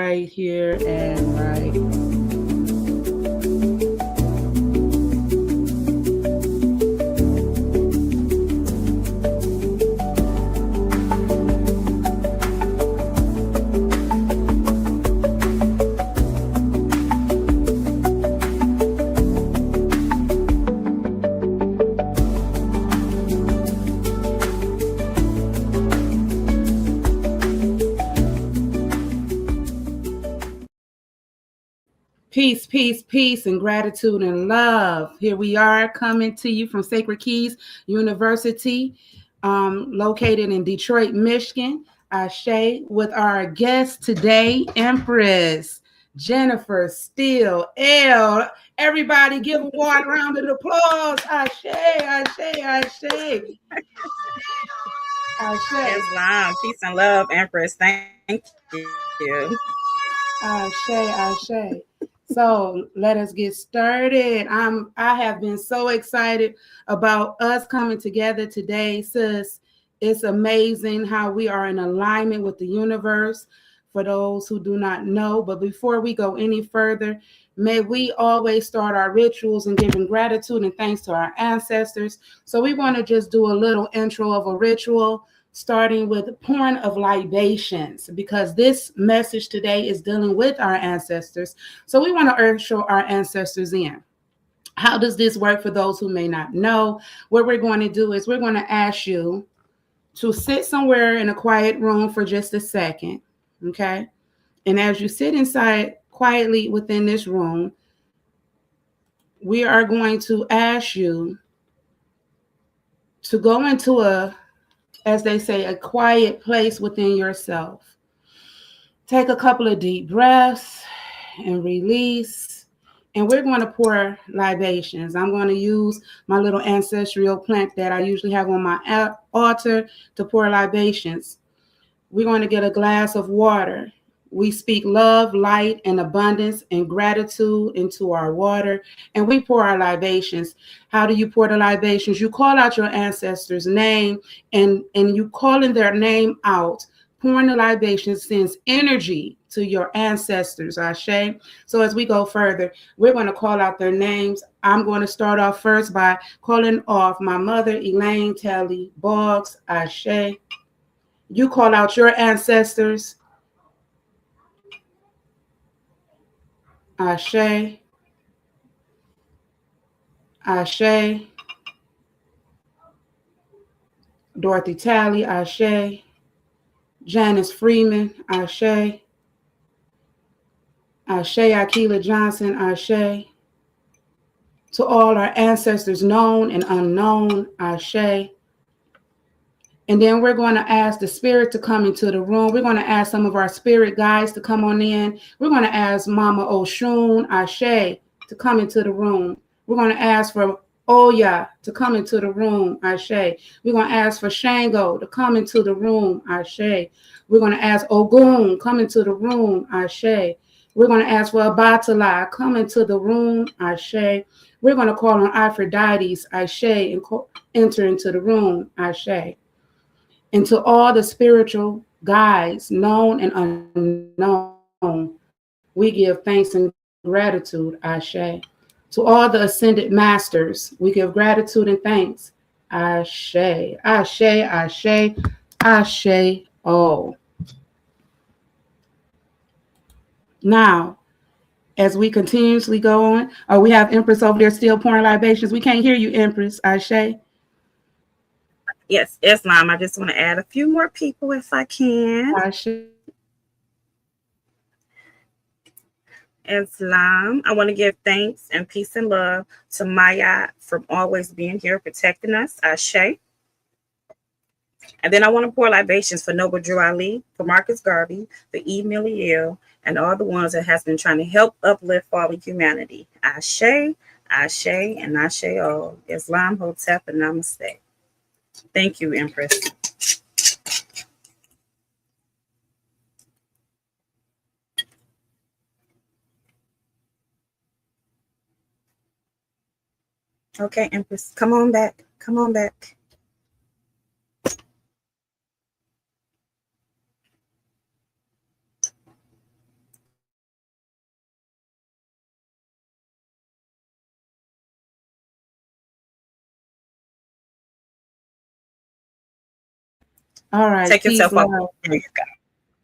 right here and right. Peace, peace, peace, and gratitude and love. Here we are coming to you from SacredKeyz University, located in Detroit, Michigan. Ashe, with our guest today, Empress Jennifer Steele. L. Everybody give a wide round of applause. Ashe, Ashe, Ashe. Ashe. Islam, peace and love, Empress. Thank you. Ashe, Ashe. So let us get started. I have been so excited about us coming together today, sis. It's amazing how we are in alignment with the universe, for those who do not know. But before we go any further, may we always start our rituals and giving gratitude and thanks to our ancestors. So we want to just do a little intro of a ritual, starting with pouring of libations, because this message today is dealing with our ancestors. So we want to usher our ancestors in. How does this work for those who may not know? What we're going to do is we're going to ask you to sit somewhere in a quiet room for just a second, okay? And as you sit inside quietly within this room, we are going to ask you to go into as they say, a quiet place within yourself. Take a couple of deep breaths and release. And we're going to pour libations. I'm going to use my little ancestral plant that I usually have on my altar to pour libations. We're going to get a glass of water. We speak love, light, and abundance and gratitude into our water, and we pour our libations. How do you pour the libations? You call out your ancestors' name, and you calling their name out. Pouring the libations sends energy to your ancestors, Ashe. So as we go further, we're going to call out their names. I'm going to start off first by calling off my mother, Elaine Telly Boggs, Ashe. You call out your ancestors. Ashe, Ashe, Dorothy Talley, Ashe, Janice Freeman, Ashe, Ashe Akila Johnson, Ashe, to all our ancestors known and unknown, Ashe. And then we're going to ask the spirit to come into the room. We're going to ask some of our spirit guides to come on in. We're going to ask Mama Oshun, Ashe, to come into the room. We're going to ask for Oya to come into the room, Ashe. We're going to ask for Shango to come into the room, Ashe. We're going to ask Ogun, come into the room, Ashe. We're going to ask for Abatala, come into the room, Ashe. We're going to call on Aphrodite, Ashe, and enter into the room, Ashe. And to all the spiritual guides, known and unknown, we give thanks and gratitude, Ashe. To all the ascended masters, we give gratitude and thanks, Ashe, Ashe, Ashe, Ashe, oh. Now, as we continuously go on, we have Empress over there still pouring libations. We can't hear you, Empress, Ashe. Yes, Islam. I just want to add a few more people if I can. Islam. I want to give thanks and peace and love to Maya for always being here, protecting us. Ashe. And then I want to pour libations for Noble Drew Ali, for Marcus Garvey, for E. Milliel, and all the ones that has been trying to help uplift fallen humanity. Ashe, Ashe, and Ashe all. Islam, Hotep, and Namaste. Thank you, Empress. Okay, Empress, come on back. Come on back. All right, Take peace, yourself off. love. There you go.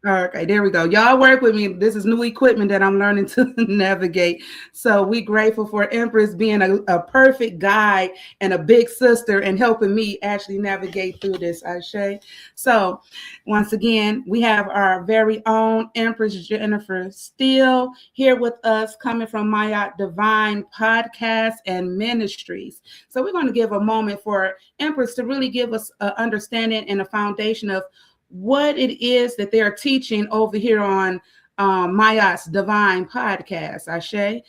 Okay, there we go. Y'all work with me. This is new equipment that I'm learning to navigate. So we grateful for Empress being a perfect guide and a big sister and helping me actually navigate through this, Ashe. So once again, we have our very own Empress Jennifer Steele here with us, coming from Maya Divine Podcast and Ministries. So we're going to give a moment for Empress to really give us an understanding and a foundation of what it is that they're teaching over here on Maya's Divine Podcast. Ashe.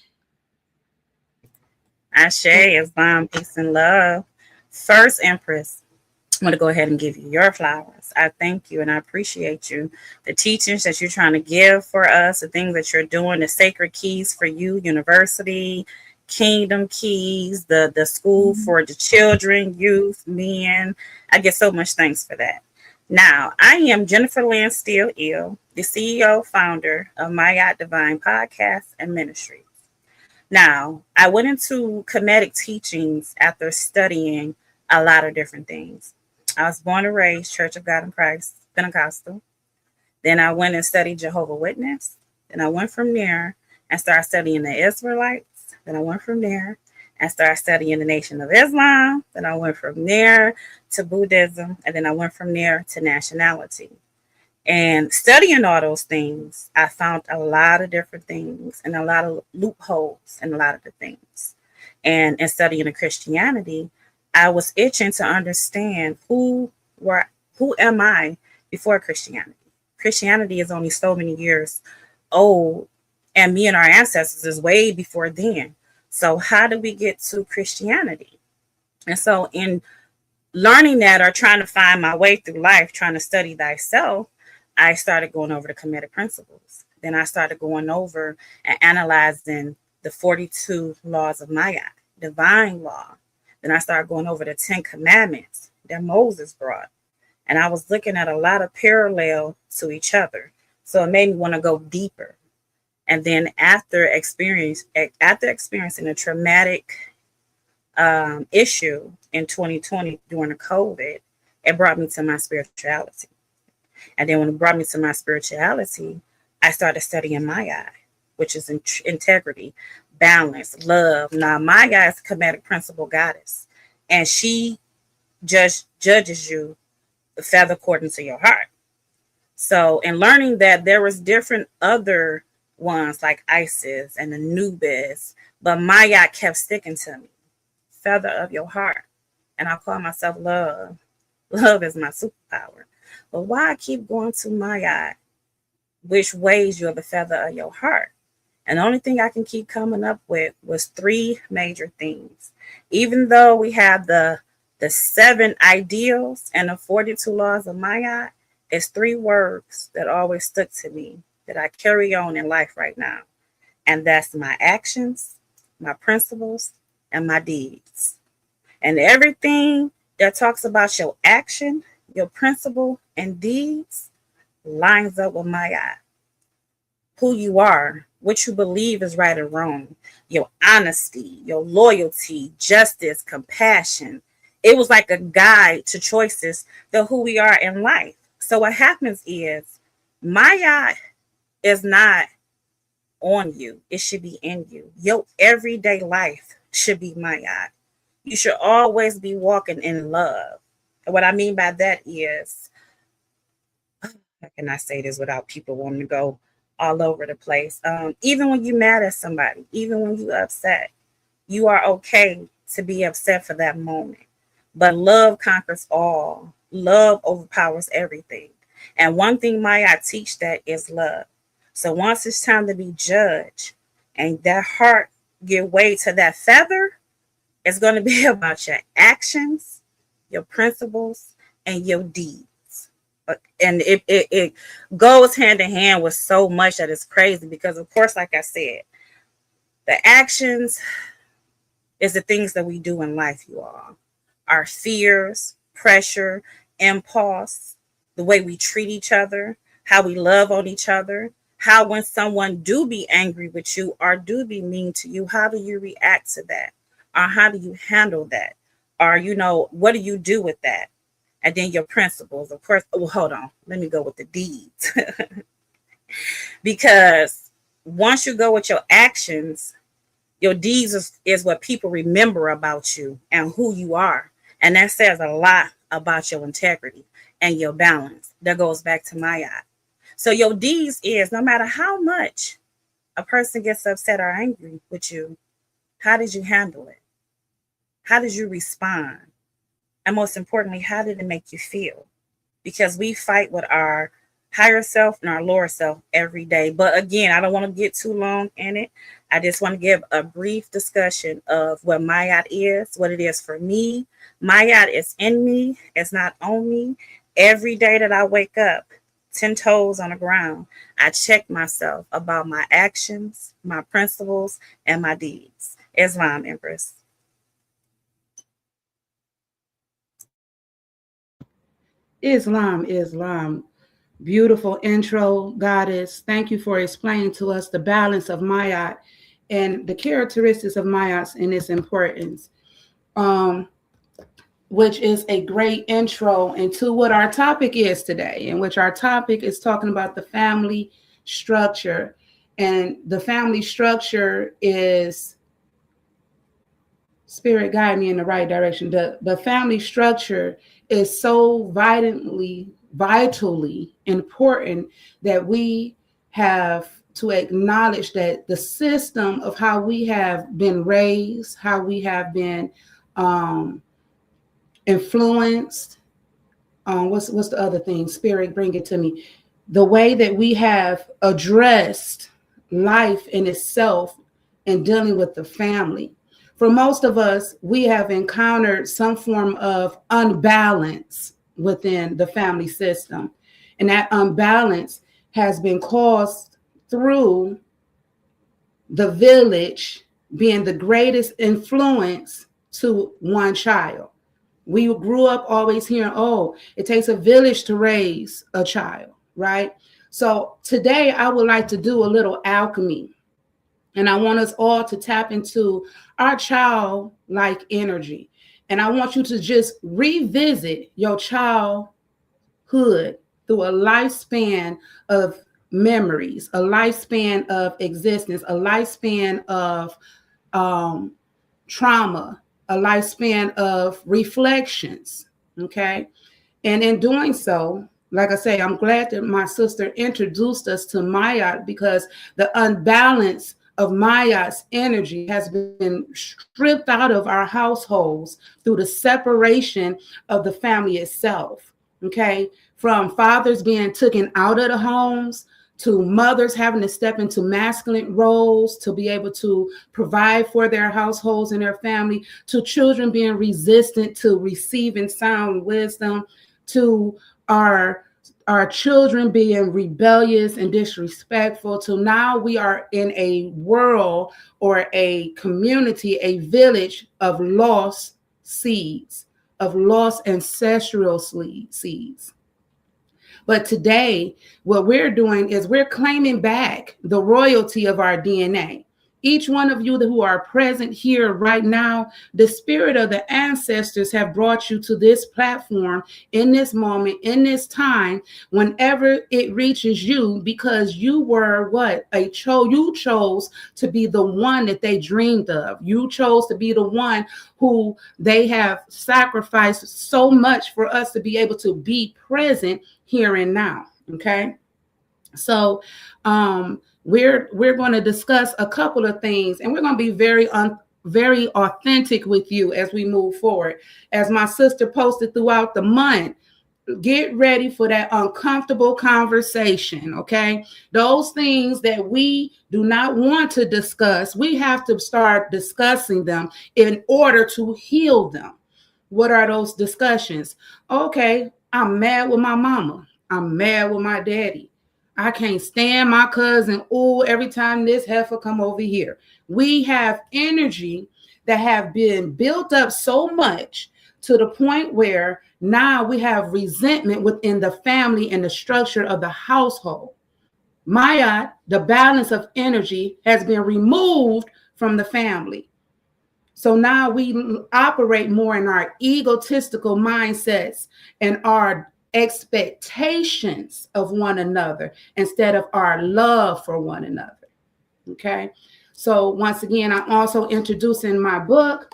Ashe, Islam, peace and love. First, Empress, I'm going to go ahead and give you your flowers. I thank you and I appreciate you. The teachings that you're trying to give for us, the things that you're doing, the SacredKeyz4U University, Kingdom Keys, the school for the children, youth, men. I get so much thanks for that. Now, I am Jennifer Lynn Steele, the CEO, founder of Maya Divine Podcast and Ministries. Now, I went into Kemetic teachings after studying a lot of different things. I was born and raised Church of God in Christ, Pentecostal. Then I went and studied Jehovah's Witness. Then I went from there and started studying the Israelites. Then I went from there and started studying the Nation of Islam. Then I went from there to Buddhism, and then I went from there to nationality. And studying all those things, I found a lot of different things and a lot of loopholes in a lot of the things. And in studying the Christianity, I was itching to understand who am I before Christianity. Christianity is only so many years old, and me and our ancestors is way before then. So how do we get to Christianity? And so in learning that, or trying to find my way through life, trying to study thyself, I started going over the Kemetic principles. Then I started going over and analyzing the 42 laws of Maya, divine law. Then I started going over the 10 commandments that Moses brought. And I was looking at a lot of parallel to each other. So it made me want to go deeper. And then after experiencing a traumatic issue in 2020 during the COVID, it brought me to my spirituality. And then when it brought me to my spirituality, I started studying Maya, which is integrity, balance, love. Now, Maya is a Kemetic principle goddess, and she judges you the feather according to your heart. So in learning that there was different other ones like Isis and Anubis, but Maya kept sticking to me. Feather of your heart. And I call myself love. Love is my superpower. But why I keep going to Maya, which ways you're the feather of your heart? And the only thing I can keep coming up with was 3 major things. Even though we have the 7 ideals and the 42 laws of Maya, it's 3 words that always stuck to me that I carry on in life right now. And that's my actions, my principles, and my deeds. And everything that talks about your action, your principle, and deeds lines up with Maya. Who you are, what you believe is right or wrong, your honesty, your loyalty, justice, compassion. It was like a guide to choices to who we are in life. So what happens is Maya is not on you. It should be in you. Your everyday life should be Maya. You should always be walking in love. And what I mean by that is, how can I say this without people wanting to go all over the place? Even when you're mad at somebody, even when you're upset, you are okay to be upset for that moment. But love conquers all. Love overpowers everything. And one thing Maya teach that is love. So once it's time to be judged and that heart give way to that feather, it's going to be about your actions, your principles, and your deeds. And it goes hand in hand with so much that is crazy because, of course, like I said, the actions is the things that we do in life, you all. Our fears, pressure, impulse, the way we treat each other, how we love on each other, how when someone do be angry with you or do be mean to you, how do you react to that? Or how do you handle that? Or, what do you do with that? and then your principles. Of course, well, hold on. Let me go with the deeds. Because once you go with your actions, your deeds is what people remember about you and who you are. And that says a lot about your integrity and your balance. That goes back to Mayat. So your deeds is, no matter how much a person gets upset or angry with you, how did you handle it? How did you respond? And most importantly, how did it make you feel? Because we fight with our higher self and our lower self every day. But again, I don't want to get too long in it. I just want to give a brief discussion of what Mayat is, what it is for me. Mayat is in me. It's not on me. Every day that I wake up, 10 toes on the ground, I check myself about my actions, my principles, and my deeds. Islam, Empress. Islam. Beautiful intro, Goddess. Thank you for explaining to us the balance of Mayat and the characteristics of Mayat and its importance, which is a great intro into what our topic is today, in which our topic is talking about the family structure. And the family structure is, Spirit guide me in the right direction. The family structure is so vitally important that we have to acknowledge that the system of how we have been raised, how we have been influenced, what's the other thing? Spirit, bring it to me. The way that we have addressed life in itself and dealing with the family. For most of us, we have encountered some form of unbalance within the family system. And that unbalance has been caused through the village being the greatest influence to one child. We grew up always hearing, oh, it takes a village to raise a child, right? So today I would like to do a little alchemy. And I want us all to tap into our childlike energy. And I want you to just revisit your childhood through a lifespan of memories, a lifespan of existence, a lifespan of trauma, a lifespan of reflections, okay? And in doing so, like I say, I'm glad that my sister introduced us to Mayat, because the unbalance of Mayat's energy has been stripped out of our households through the separation of the family itself, okay? From fathers being taken out of the homes, to mothers having to step into masculine roles to be able to provide for their households and their family, to children being resistant to receiving sound wisdom, to our children being rebellious and disrespectful, to now we are in a world or a community, a village of lost seeds, of lost ancestral seeds. But today, what we're doing is we're claiming back the royalty of our DNA. Each one of you who are present here right now, the spirit of the ancestors have brought you to this platform in this moment, in this time, whenever it reaches you, because you were you chose to be the one that they dreamed of. You chose to be the one who they have sacrificed so much for us to be able to be present here and now. Okay. So, we're going to discuss a couple of things, and we're going to be very authentic with you as we move forward. As my sister posted throughout the month, get ready for that uncomfortable conversation, okay? Those things that we do not want to discuss, we have to start discussing them in order to heal them. What are those discussions? Okay, I'm mad with my mama. I'm mad with my daddy. I can't stand my cousin. Oh, every time this heifer come over here. We have energy that have been built up so much to the point where now we have resentment within the family and the structure of the household. Mayat, the balance of energy, has been removed from the family. So now we operate more in our egotistical mindsets and our expectations of one another instead of our love for one another. Okay. So once again, I'm also introducing my book,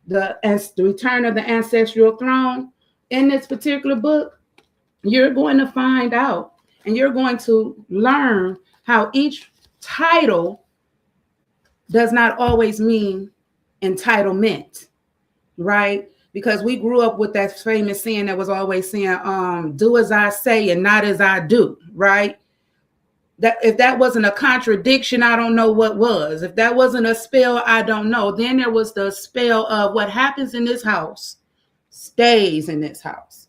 the Return of the Ancestral Throne. In this particular book, you're going to find out and you're going to learn how each title does not always mean entitlement, right? Because we grew up with that famous saying that was always saying, do as I say and not as I do, right? That if that wasn't a contradiction, I don't know what was. If that wasn't a spell, I don't know. Then there was the spell of what happens in this house stays in this house,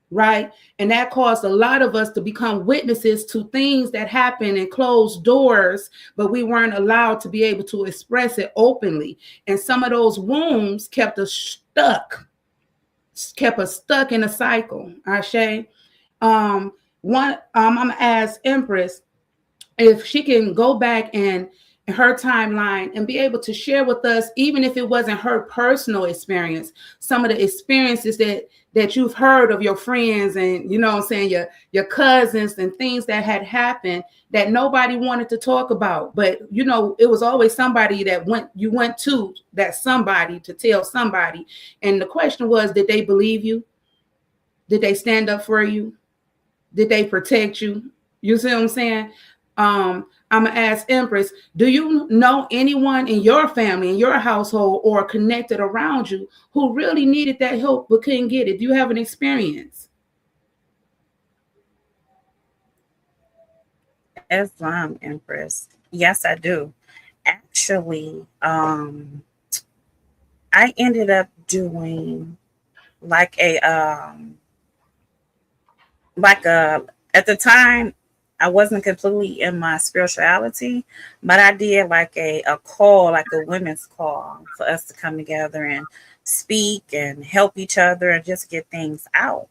right? And that caused a lot of us to become witnesses to things that happen in closed doors, but we weren't allowed to be able to express it openly. And some of those wounds kept us stuck in a cycle. Ashe. I'm gonna ask Empress if she can go back and her timeline and be able to share with us, even if it wasn't her personal experience, some of the experiences that you've heard of your friends and, you know what I'm saying, your cousins and things that had happened that nobody wanted to talk about. But, you know, it was always somebody that you went to that somebody to tell somebody. And the question was, did they believe you? Did they stand up for you? Did they protect you? You see what I'm saying? I'm gonna ask Empress, do you know anyone in your family, in your household, or connected around you who really needed that help but couldn't get it? Do you have an experience? Islam, Empress. Yes, I do. Actually, I ended up doing like at the time I wasn't completely in my spirituality, but I did like a call, like a women's call for us to come together and speak and help each other and just get things out.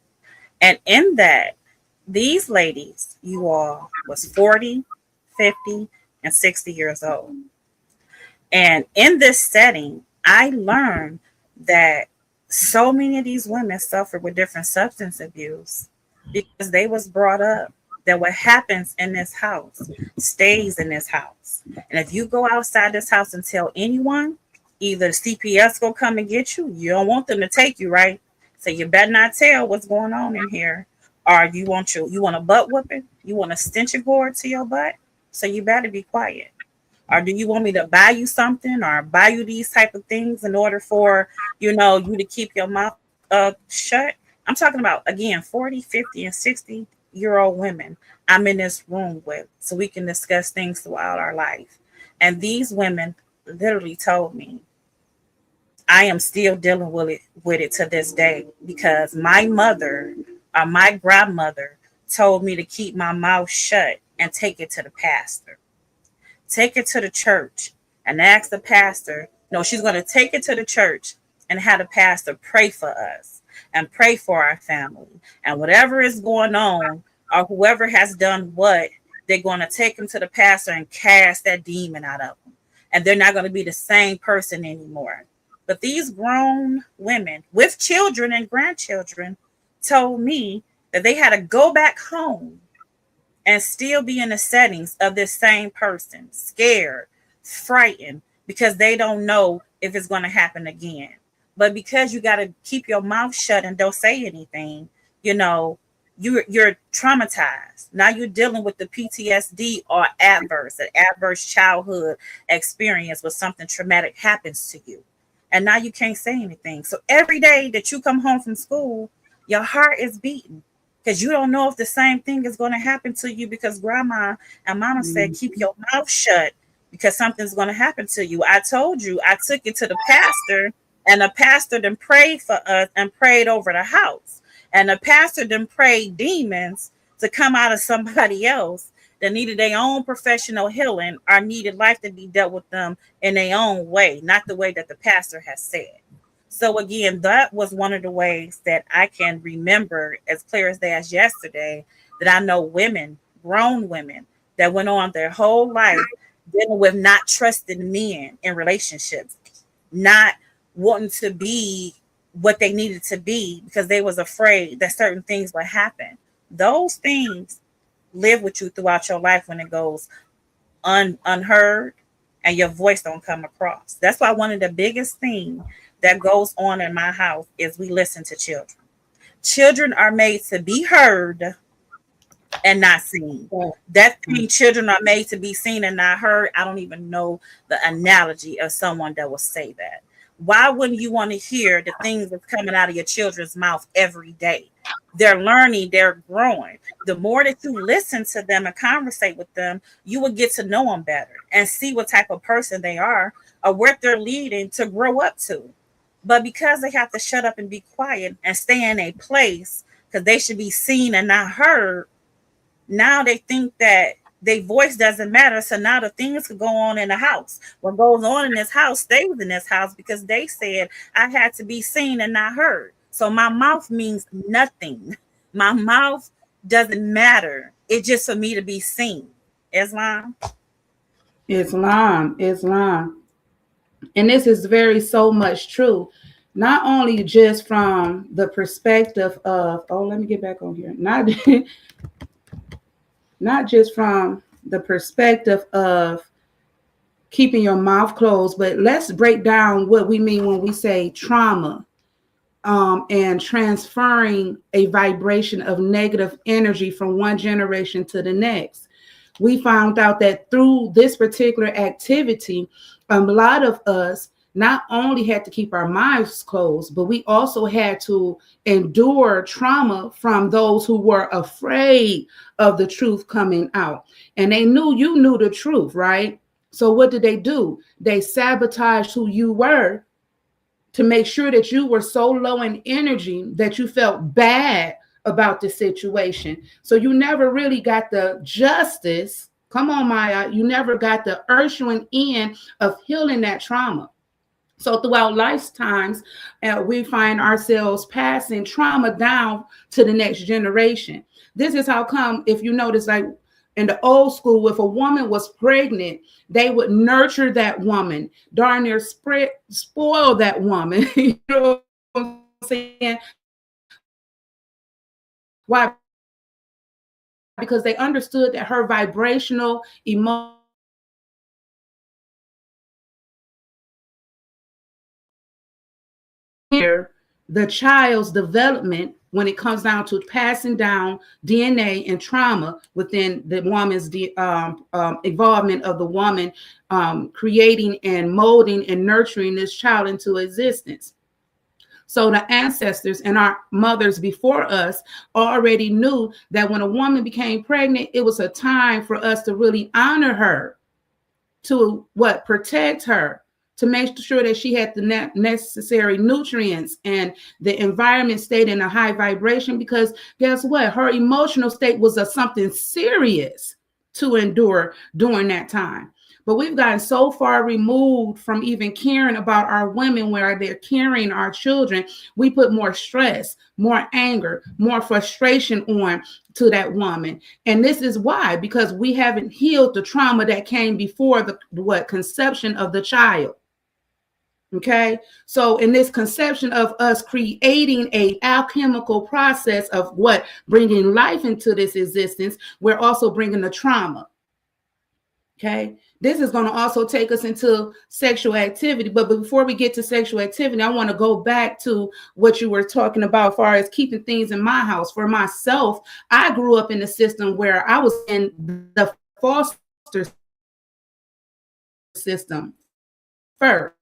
And in that, these ladies, you all, was 40, 50, and 60 years old. And in this setting, I learned that so many of these women suffer with different substance abuse because they was brought up that what happens in this house stays in this house. And if you go outside this house and tell anyone, either the CPS will come and get you. You don't want them to take you, right? So you better not tell what's going on in here. Or you want a butt whooping? You want a stench cord to your butt? So you better be quiet. Or do you want me to buy you something or buy you these type of things in order for, you to keep your mouth shut? I'm talking about, again, 40, 50, and 60-year-old women I'm in this room with so we can discuss things throughout our life. And these women literally told me, I am still dealing with it to this day because my mother or my grandmother told me to keep my mouth shut and take it to the pastor. Take it to the church and ask the pastor. No, she's going to take it to the church and have the pastor pray for us and pray for our family. And whatever is going on or whoever has done what, they're going to take them to the pastor and cast that demon out of them. And they're not going to be the same person anymore. But these grown women with children and grandchildren told me that they had to go back home and still be in the settings of this same person, scared, frightened, because they don't know if it's going to happen again. But because you got to keep your mouth shut and don't say anything, you're traumatized. Now you're dealing with the PTSD or an adverse childhood experience where something traumatic happens to you. And now you can't say anything. So every day that you come home from school, your heart is beating because you don't know if the same thing is going to happen to you because grandma and mama said, keep your mouth shut because something's going to happen to you. I told you, I took it to the pastor and the pastor then prayed for us and prayed over the house. And the pastor then prayed demons to come out of somebody else that needed their own professional healing or needed life to be dealt with them in their own way, not the way that the pastor has said. So again, that was one of the ways that I can remember as clear as day as yesterday that I know women, grown women, that went on their whole life dealing with not trusting men in relationships, not wanting to be what they needed to be because they was afraid that certain things would happen. Those things live with you throughout your life when it goes unheard and your voice don't come across. That's why one of the biggest things that goes on in my house is we listen to children. Children are made to be heard and not seen. That means children are made to be seen and not heard. I don't even know the analogy of someone that will say that. Why wouldn't you want to hear the things that's coming out of your children's mouth every day? They're learning, they're growing. The more that you listen to them and conversate with them, you will get to know them better and see what type of person they are or what they're leading to grow up to. But because they have to shut up and be quiet and stay in a place because they should be seen and not heard, now they think that their voice doesn't matter. So now the things could go on in the house. What goes on in this house stays in this house because they said I had to be seen and not heard. So my mouth means nothing. My mouth doesn't matter. It's just for me to be seen. Islam. And this is so much true. Not only just from the perspective of, let me get back on here. Not just from the perspective of keeping your mouth closed, but let's break down what we mean when we say trauma. And transferring a vibration of negative energy from one generation to the next. We found out that through this particular activity, a lot of us not only had to keep our mouths closed, but we also had to endure trauma from those who were afraid of the truth coming out. And they knew you knew the truth, right? So what did they do? They sabotaged who you were to make sure that you were so low in energy that you felt bad about the situation. So you never really got the justice. Come on, Maya. You never got the ushering in of healing that trauma. So throughout lifetimes, we find ourselves passing trauma down to the next generation. This is how come, if you notice, like in the old school, if a woman was pregnant, they would nurture that woman, darn near spoil that woman. You know what I'm saying? Why? Because they understood that her vibrational emotion, the child's development when it comes down to passing down DNA and trauma within the woman's involvement of the woman, creating and molding and nurturing this child into existence. So the ancestors and our mothers before us already knew that when a woman became pregnant, it was a time for us to really honor her, to protect her, to make sure that she had the necessary nutrients and the environment stayed in a high vibration, because guess what? Her emotional state was something serious to endure during that time. But we've gotten so far removed from even caring about our women where they're carrying our children. We put more stress, more anger, more frustration on to that woman. And this is why, because we haven't healed the trauma that came before the conception of the child. Okay, so in this conception of us creating a alchemical process of bringing life into this existence, we're also bringing the trauma. Okay, this is going to also take us into sexual activity. But before we get to sexual activity, I want to go back to what you were talking about as far as keeping things in my house. For myself, I grew up in a system where I was in the foster system first.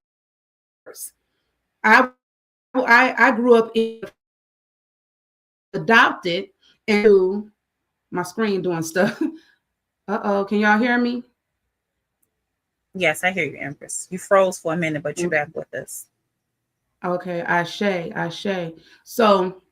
I grew up adopted, and my screen doing stuff. Can y'all hear me? Yes, I hear you, Empress. You froze for a minute, but you're back with us. Okay, Ashe. So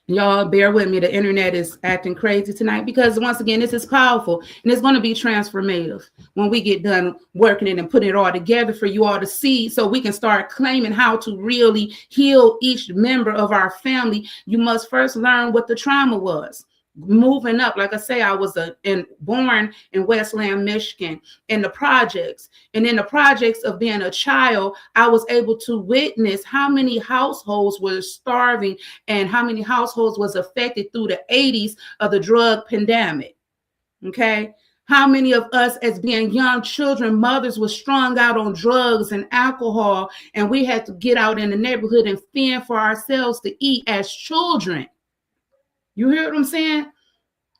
y'all bear with me. The internet is acting crazy tonight because once again, this is powerful and it's going to be transformative when we get done working it and putting it all together for you all to see, so we can start claiming how to really heal each member of our family. You must first learn what the trauma was. moving up. Like I say, I was born in Westland, Michigan, in the projects. And in the projects of being a child, I was able to witness how many households were starving and how many households was affected through the 80s of the drug pandemic. Okay. How many of us as being young children, mothers were strung out on drugs and alcohol, and we had to get out in the neighborhood and fend for ourselves to eat as children. You hear what I'm saying?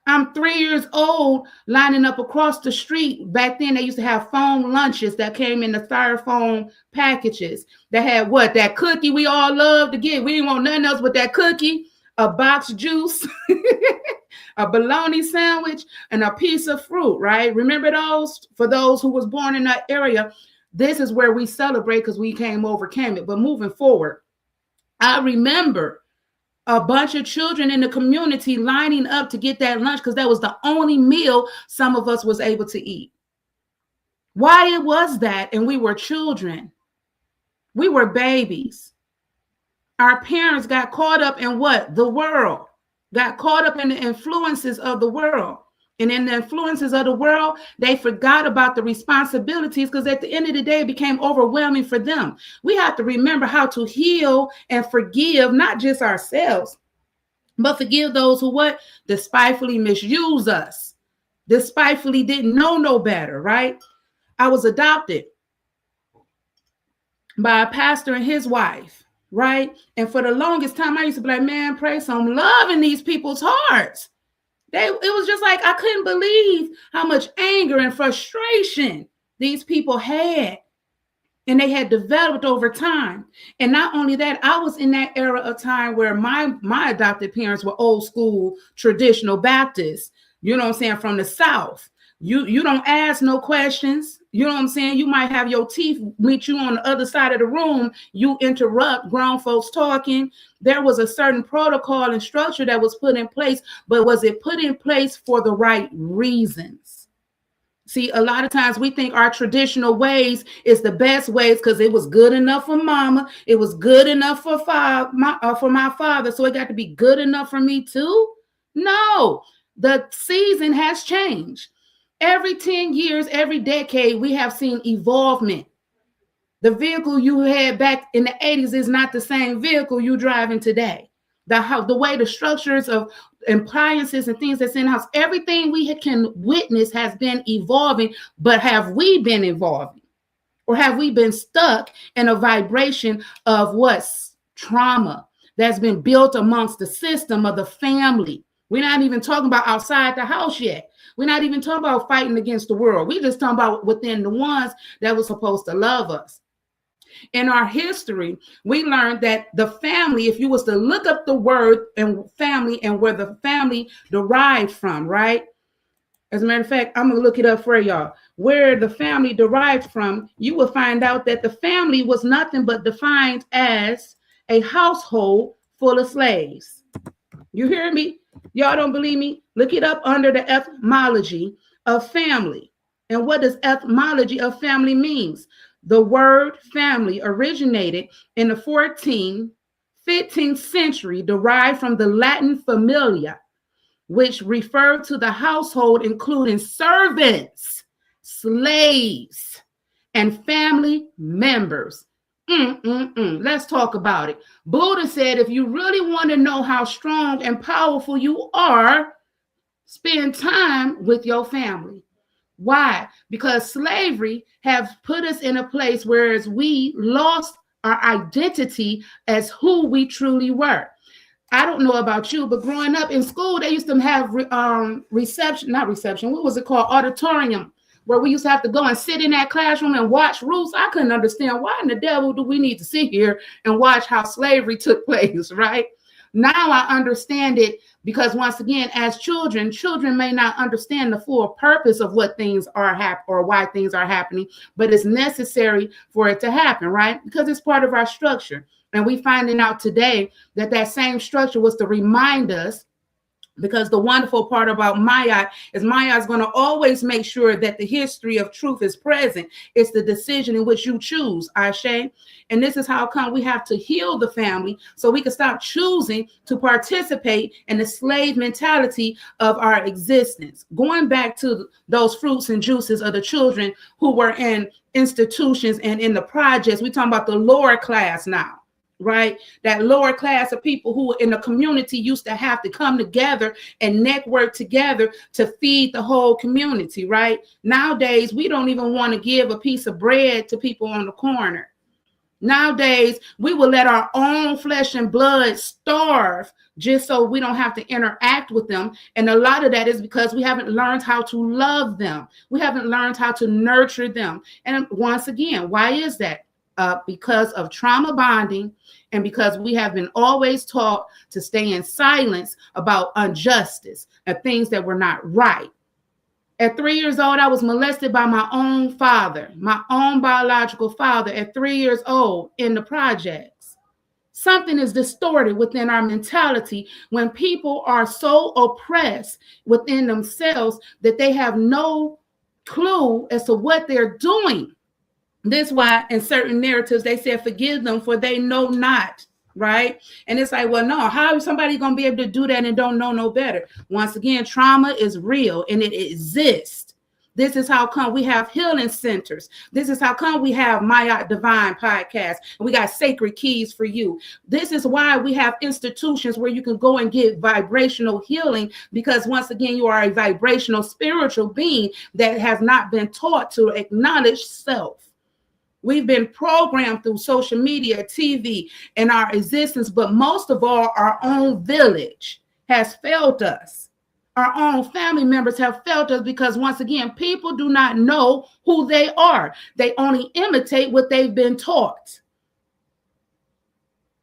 I'm 3 years old lining up across the street. Back then, they used to have foam lunches that came in the styrofoam packages that had what? That cookie we all love to get. We didn't want nothing else but that cookie, a box juice, a bologna sandwich, and a piece of fruit, right? Remember those? For those who was born in that area, this is where we celebrate because we overcame it. But moving forward, I remember a bunch of children in the community lining up to get that lunch because that was the only meal some of us was able to eat. Why it was that? And we were children. We were babies. Our parents got caught up in what? The world. Got caught up in the influences of the world. And in the influences of the world, they forgot about the responsibilities because at the end of the day, it became overwhelming for them. We have to remember how to heal and forgive, not just ourselves, but forgive those who what? Despitefully misuse us, despitefully didn't know no better, right? I was adopted by a pastor and his wife, right? And for the longest time, I used to be like, man, pray some love in these people's hearts. It was just like, I couldn't believe how much anger and frustration these people had. And they had developed over time. And not only that, I was in that era of time where my adopted parents were old school, traditional Baptists, you know what I'm saying, from the South. You don't ask no questions. You know what I'm saying? You might have your teeth meet you on the other side of the room. You interrupt grown folks talking. There was a certain protocol and structure that was put in place, but was it put in place for the right reasons? See, a lot of times we think our traditional ways is the best ways because it was good enough for mama. It was good enough for my father. So it got to be good enough for me too? No, the season has changed. Every 10 years, every decade, we have seen evolvement. The vehicle you had back in the 80s is not the same vehicle you're driving today. The way the structures of appliances and things that's in the house, everything we can witness has been evolving, but have we been evolving? Or have we been stuck in a vibration of what's trauma that's been built amongst the system of the family? We're not even talking about outside the house yet. We're not even talking about fighting against the world. We're just talking about within the ones that were supposed to love us. In our history, we learned that the family, if you was to look up the word and family and where the family derived from, right? As a matter of fact, I'm going to look it up for y'all. Where the family derived from, you will find out that the family was nothing but defined as a household full of slaves. You hear me? Y'all don't believe me? Look it up under the etymology of family. And what does etymology of family means? The word family originated in the 14th, 15th century, derived from the Latin familia, which referred to the household, including servants, slaves, and family members. Let's talk about it. Buddha said, if you really want to know how strong and powerful you are, spend time with your family. Why? Because slavery have put us in a place where we lost our identity as who we truly were. I don't know about you, but growing up in school, they used to have auditorium, where we used to have to go and sit in that classroom and watch Ruth. I couldn't understand why in the devil do we need to sit here and watch how slavery took place, right? Now I understand it because once again, as children may not understand the full purpose of what things are happening or why things are happening, but it's necessary for it to happen, right? Because it's part of our structure. And we finding out today that that same structure was to remind us Because the wonderful part about Maya is Maya is going to always make sure that the history of truth is present. It's the decision in which you choose, Ashe. And this is how come we have to heal the family so we can stop choosing to participate in the slave mentality of our existence. Going back to those fruits and juices of the children who were in institutions and in the projects, we're talking about the lower class now. Right? That lower class of people who in the community used to have to come together and network together to feed the whole community, right? Nowadays, we don't even want to give a piece of bread to people on the corner. Nowadays, we will let our own flesh and blood starve just so we don't have to interact with them. And a lot of that is because we haven't learned how to love them. We haven't learned how to nurture them. And once again, why is that? Because of trauma bonding, and because we have been always taught to stay in silence about injustice and things that were not right. At 3 years old, I was molested by my own father, my own biological father at 3 years old in the projects. Something is distorted within our mentality when people are so oppressed within themselves that they have no clue as to what they're doing. This is why in certain narratives, they said, forgive them for they know not, right? And it's like, well, no, how is somebody going to be able to do that and don't know no better? Once again, trauma is real and it exists. This is how come we have healing centers. This is how come we have My Divine Podcast. And we got SacredKeyz4U. This is why we have institutions where you can go and get vibrational healing, because once again, you are a vibrational spiritual being that has not been taught to acknowledge self. We've been programmed through social media, TV, and our existence, but most of all, our own village has failed us. Our own family members have failed us because, once again, people do not know who they are. They only imitate what they've been taught.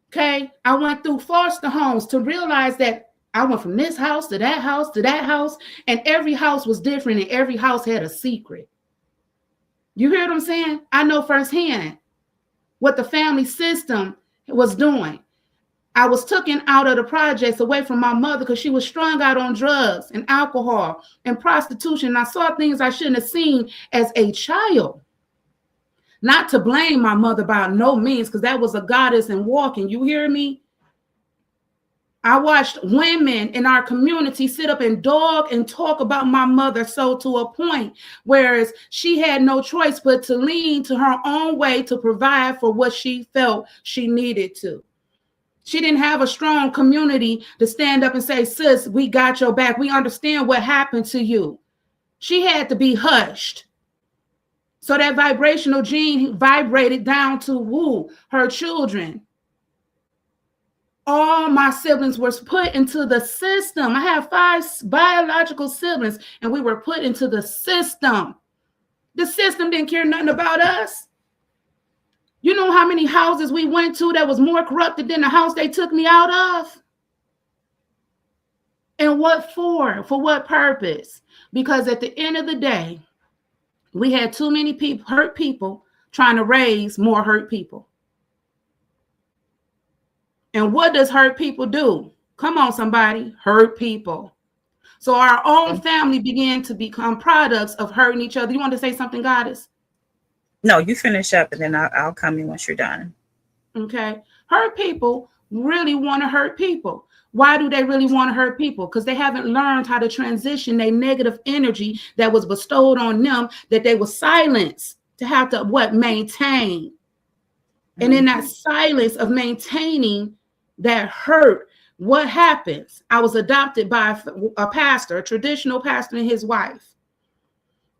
Okay, I went through foster homes to realize that I went from this house to that house to that house, and every house was different, and every house had a secret. You hear what I'm saying? I know firsthand what the family system was doing. I was taken out of the projects away from my mother because she was strung out on drugs and alcohol and prostitution. And I saw things I shouldn't have seen as a child. Not to blame my mother by no means, because that was a goddess in walking. You hear me? I watched women in our community sit up and dog and talk about my mother so to a point, whereas she had no choice but to lean to her own way to provide for what she felt she needed to. She didn't have a strong community to stand up and say, sis, we got your back. We understand what happened to you. She had to be hushed. So that vibrational gene vibrated down to her children. All my siblings were put into the system. I have 5 biological siblings, and we were put into the system. The system didn't care nothing about us. You know how many houses we went to that was more corrupted than the house they took me out of? And what for? For what purpose? Because at the end of the day, we had too many people, hurt people, trying to raise more hurt people. And what does hurt people do? Come on, somebody, hurt people. So our own family began to become products of hurting each other. You want to say something, Goddess? No, you finish up and then I'll come in once you're done. Okay. Hurt people really want to hurt people. Why do they really want to hurt people? Because they haven't learned how to transition their negative energy that was bestowed on them, that they were silenced to have to maintain. And in that silence of maintaining that hurt, what happens? I was adopted by a pastor, a traditional pastor, and his wife.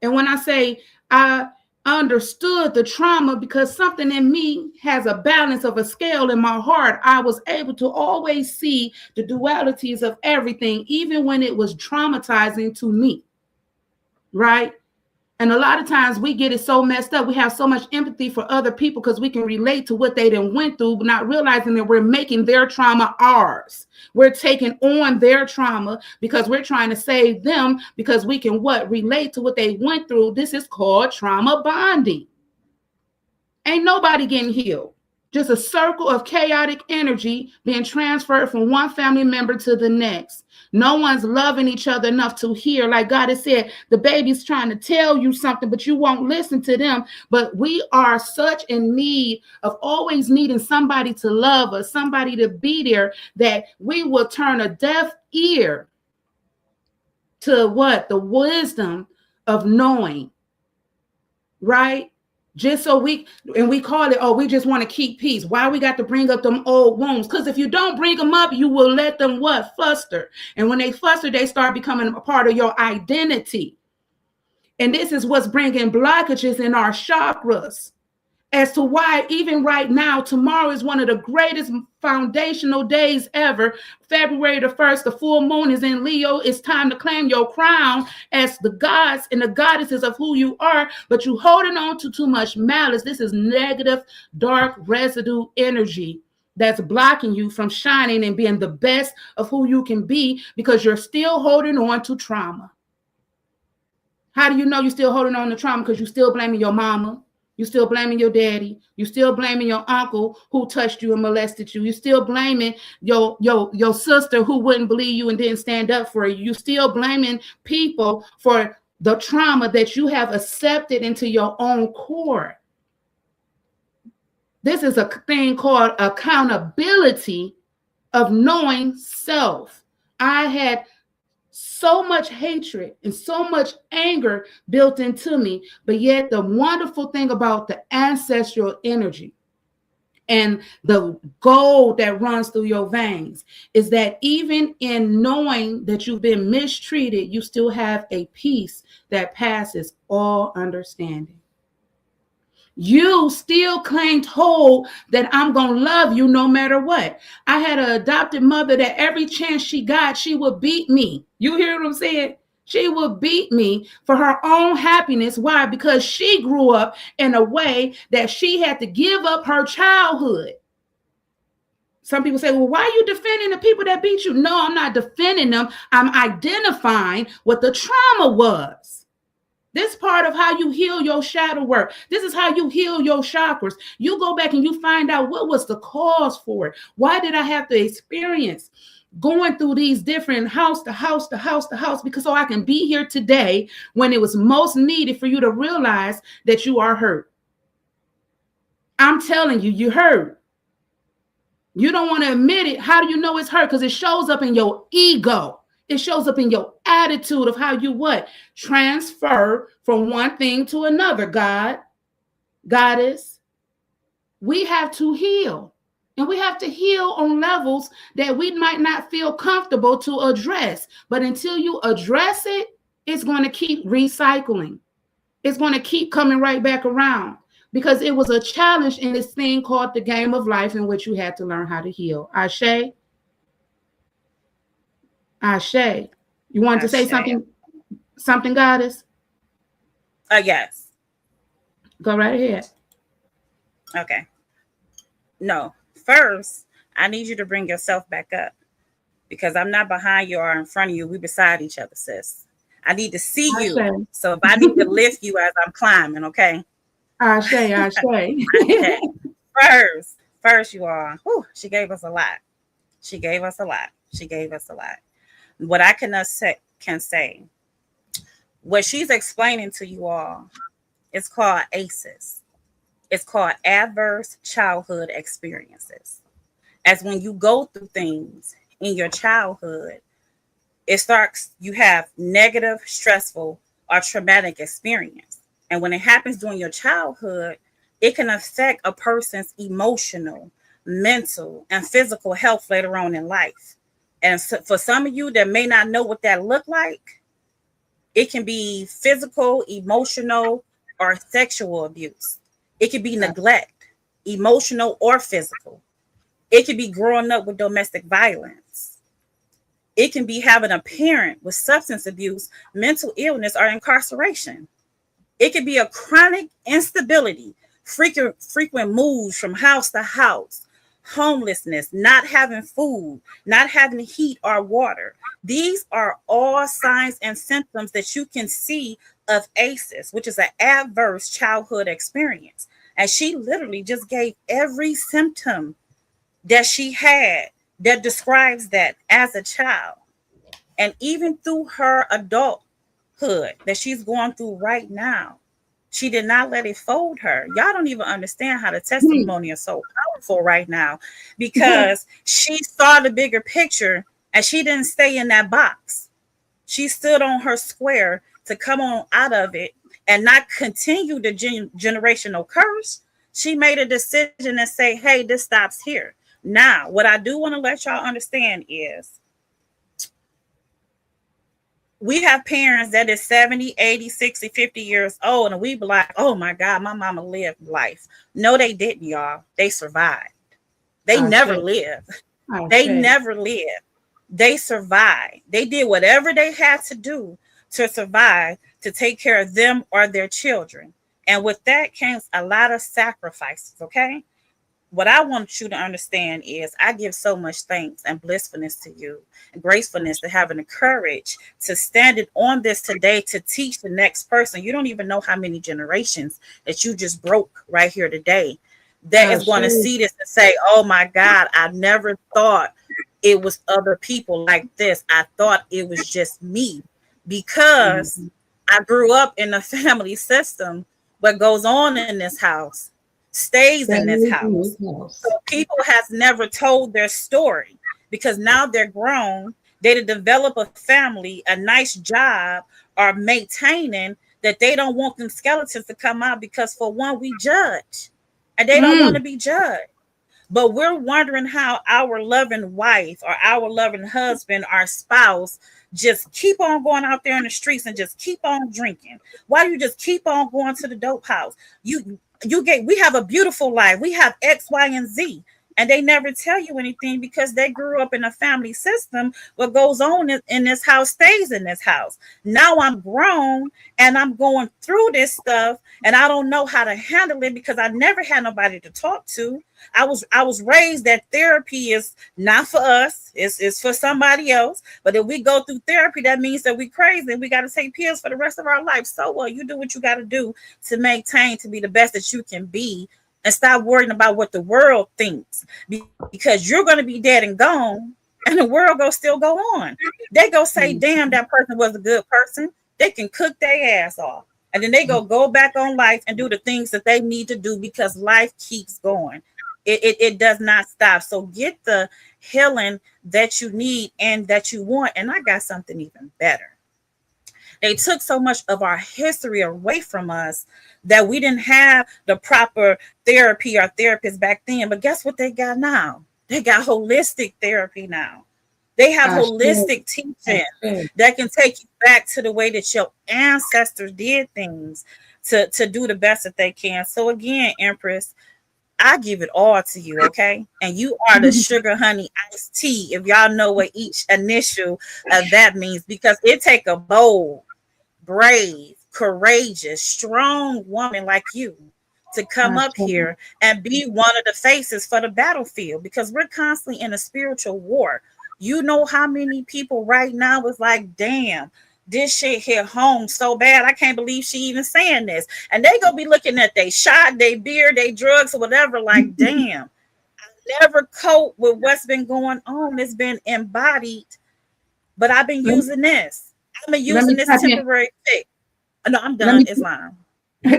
And when I say I understood the trauma, because something in me has a balance of a scale in my heart, I was able to always see the dualities of everything, even when it was traumatizing to me, right? And a lot of times we get it so messed up. We have so much empathy for other people because we can relate to what they done went through, but not realizing that we're making their trauma ours. We're taking on their trauma because we're trying to save them, because we can relate to what they went through. This is called trauma bonding. Ain't nobody getting healed. Just a circle of chaotic energy being transferred from one family member to the next. No one's loving each other enough to hear. Like God has said, the baby's trying to tell you something, but you won't listen to them. But we are such in need of always needing somebody to love us, somebody to be there, that we will turn a deaf ear to what? The wisdom of knowing, right? Just so we call it, oh, we just want to keep peace. Why we got to bring up them old wounds? Because if you don't bring them up, you will let them what? Fluster. And when they fluster, they start becoming a part of your identity. And this is what's bringing blockages in our chakras. As to why even right now, tomorrow is one of the greatest foundational days ever. February the 1st, the full moon is in Leo. It's time to claim your crown as the gods and the goddesses of who you are, but you holding on to too much malice. This is negative, dark residue energy that's blocking you from shining and being the best of who you can be, because you're still holding on to trauma. How do you know you're still holding on to trauma? Because you're still blaming your mama. You're still blaming your daddy. You're still blaming your uncle who touched you and molested you. You're still blaming your sister who wouldn't believe you and didn't stand up for you. You're still blaming people for the trauma that you have accepted into your own core. This is a thing called accountability of knowing self. I had so much hatred and so much anger built into me. But yet the wonderful thing about the ancestral energy and the gold that runs through your veins is that even in knowing that you've been mistreated, you still have a peace that passes all understanding. You still claimed whole that I'm going to love you no matter what. I had an adopted mother that every chance she got, she would beat me. You hear what I'm saying? She would beat me for her own happiness. Why? Because she grew up in a way that she had to give up her childhood. Some people say, well, why are you defending the people that beat you? No, I'm not defending them. I'm identifying what the trauma was. This part of how you heal your shadow work. This is how you heal your chakras. You go back and you find out what was the cause for it. Why did I have to experience going through these different house to house to house to house? Because so I can be here today when it was most needed for you to realize that you are hurt. I'm telling you, you hurt. You don't want to admit it. How do you know it's hurt? Because it shows up in your ego. It shows up in your attitude of how you what? Transfer from one thing to another. God, goddess, we have to heal. And we have to heal on levels that we might not feel comfortable to address. But until you address it, it's going to keep recycling. It's going to keep coming right back around. Because it was a challenge in this thing called the game of life in which you had to learn how to heal. Ashe? Ashe. You wanted to say something, goddess? Yes. Go right ahead. Okay. No. First, I need you to bring yourself back up, because I'm not behind you or in front of you. We beside each other, sis. I need to see you. Ashe. So if I need to lift you as I'm climbing, okay? Ashe, Ashe. Okay. First, you all. Whew, she gave us a lot. She gave us a lot. What I can say, what she's explaining to you all is called ACEs. It's called adverse childhood experiences. As when you go through things in your childhood, you have negative, stressful, or traumatic experience. And when it happens during your childhood, it can affect a person's emotional, mental, and physical health later on in life. And so for some of you that may not know what that look like, it can be physical, emotional, or sexual abuse. It could be neglect, emotional or physical. It could be growing up with domestic violence. It can be having a parent with substance abuse, mental illness, or incarceration. It could be a chronic instability, frequent moves from house to house, homelessness, not having food, not having heat or water. These are all signs and symptoms that you can see of ACEs, which is an adverse childhood experience. And she literally just gave every symptom that she had that describes that as a child. And even through her adulthood that she's going through right now, she did not let it fold her. Y'all don't even understand how the testimony is so powerful right now, because she saw the bigger picture and she didn't stay in that box. She stood on her square to come on out of it and not continue the generational curse. She made a decision and say, hey, this stops here. Now, what I do want to let y'all understand is we have parents that is 70, 80, 60, 50 years old, and we be like, oh my God, my mama lived life. No, they didn't, y'all. They survived. They never lived. They never lived. They survived. They did whatever they had to do to survive, to take care of them or their children. And with that came a lot of sacrifices, okay? What I want you to understand is I give so much thanks and blissfulness to you and gracefulness to having the courage to stand it on this today to teach the next person. You don't even know how many generations that you just broke right here today that is going to see this and say, oh my God, I never thought it was other people like this. I thought it was just me, because I grew up in a family system. What goes on in this house stays in this house. So people has never told their story, because now they're grown. They develop a family, a nice job, or maintaining that they don't want them skeletons to come out, because for one, we judge and they don't want to be judged. But we're wondering how our loving wife or our loving husband, our spouse, just keep on going out there in the streets and just keep on drinking. Why do you just keep on going to the dope house? We have a beautiful life. We have X, Y, and Z. And they never tell you anything, because they grew up in a family system. What goes on in this house stays in this house. Now I'm grown and I'm going through this stuff, and I don't know how to handle it because I never had nobody to talk to. I was raised that therapy is not for us. It's for somebody else. But if we go through therapy, that means that we crazy and we got to take pills for the rest of our life. So well, you do what you got to do to maintain, to be the best that you can be, and stop worrying about what the world thinks, because you're going to be dead and gone, and the world go still go on. They go say, damn, that person was a good person. They can cook their ass off, and then they go back on life and do the things that they need to do, because life keeps going. It does not stop. So get the healing that you need and that you want. And I got something even better. They took so much of our history away from us that we didn't have the proper therapy or therapists back then. But guess what they got now? They got holistic therapy now. They have holistic teaching that can take you back to the way that your ancestors did things to do the best that they can. So again, Empress, I give it all to you, okay? And you are the sugar honey iced tea, if y'all know what each initial of that means, because it take a bold, brave, courageous, strong woman like you to come up here and be one of the faces for the battlefield, because we're constantly in a spiritual war. You know how many people right now is like, damn, this shit hit home so bad. I can't believe she even saying this. And they gonna be looking at they shot, they beer, they drugs, or whatever, like, damn, I never cope with what's been going on. It's been embodied, but I've been using this. I've been using this temporary fix. No, I'm done.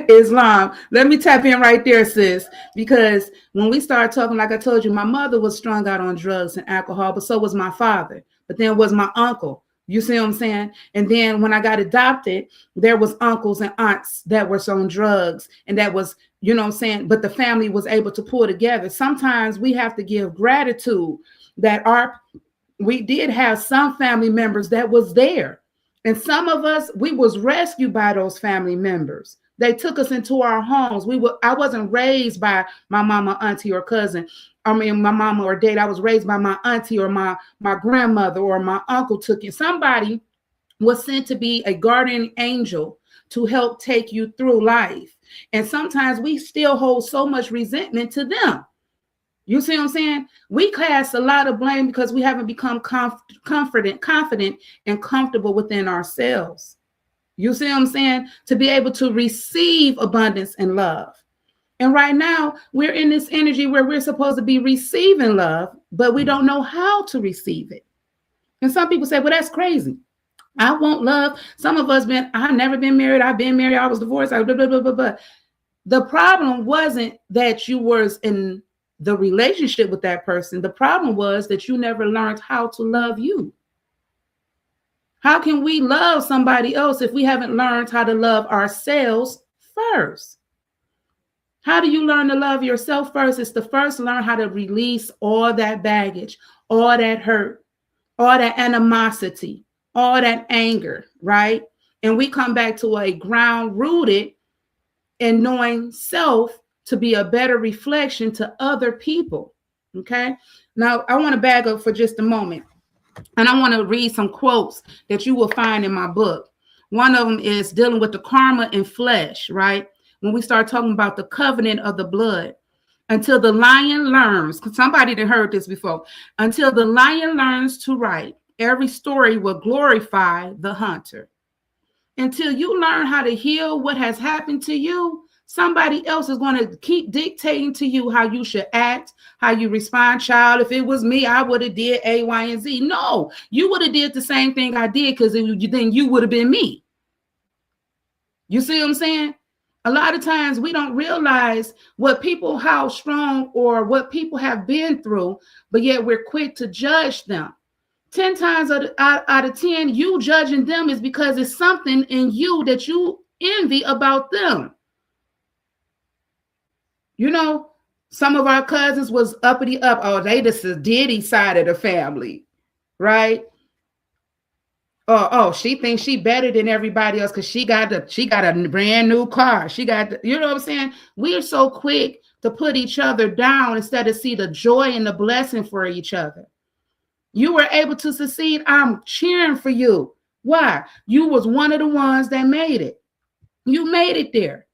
Islam. Let me tap in right there, sis, because when we started talking, like I told you, my mother was strung out on drugs and alcohol, but so was my father. But then was my uncle. You see what I'm saying? And then when I got adopted, there was uncles and aunts that were on drugs, and that was, you know what I'm saying? But the family was able to pull together. Sometimes we have to give gratitude that we did have some family members that was there. And some of us, we was rescued by those family members. They took us into our homes. I wasn't raised by my mama, auntie, or cousin. I mean, my mama or dad. I was raised by my auntie or my grandmother, or my uncle took it. Somebody was sent to be a guardian angel to help take you through life. And sometimes we still hold so much resentment to them. You see what I'm saying? We cast a lot of blame because we haven't become confident, and comfortable within ourselves. You see what I'm saying? To be able to receive abundance and love. And right now, we're in this energy where we're supposed to be receiving love, but we don't know how to receive it. And some people say, well, that's crazy. I want love. Some of us I've never been married. I've been married. I was divorced. Blah, blah, blah, blah, blah. The problem wasn't that you were in the relationship with that person. The problem was that you never learned how to love you. How can we love somebody else if we haven't learned how to love ourselves first? How do you learn to love yourself first? It's to first learn how to release all that baggage, all that hurt, all that animosity, all that anger, right? And we come back to a ground rooted in knowing self to be a better reflection to other people, okay? Now, I want to back up for just a moment. And I want to read some quotes that you will find in my book. One of them is dealing with the karma in flesh, right? When we start talking about the covenant of the blood, until the lion learns, somebody that heard this before, until the lion learns to write, every story will glorify the hunter. Until you learn how to heal what has happened to you, somebody else is going to keep dictating to you how you should act, how you respond. Child, if it was me, I would have did A, Y, and Z. No, you would have did the same thing I did, because then you would have been me. You see what I'm saying? A lot of times we don't realize how strong or what people have been through, but yet we're quick to judge them. 10 times out of 10, you judging them is because it's something in you that you envy about them. You know, some of our cousins was uppity up. Oh, they the Diddy side of the family, right? Oh, she thinks she better than everybody else because she got a brand new car. You know what I'm saying? We are so quick to put each other down instead of see the joy and the blessing for each other. You were able to succeed. I'm cheering for you. Why? You was one of the ones that made it. You made it there.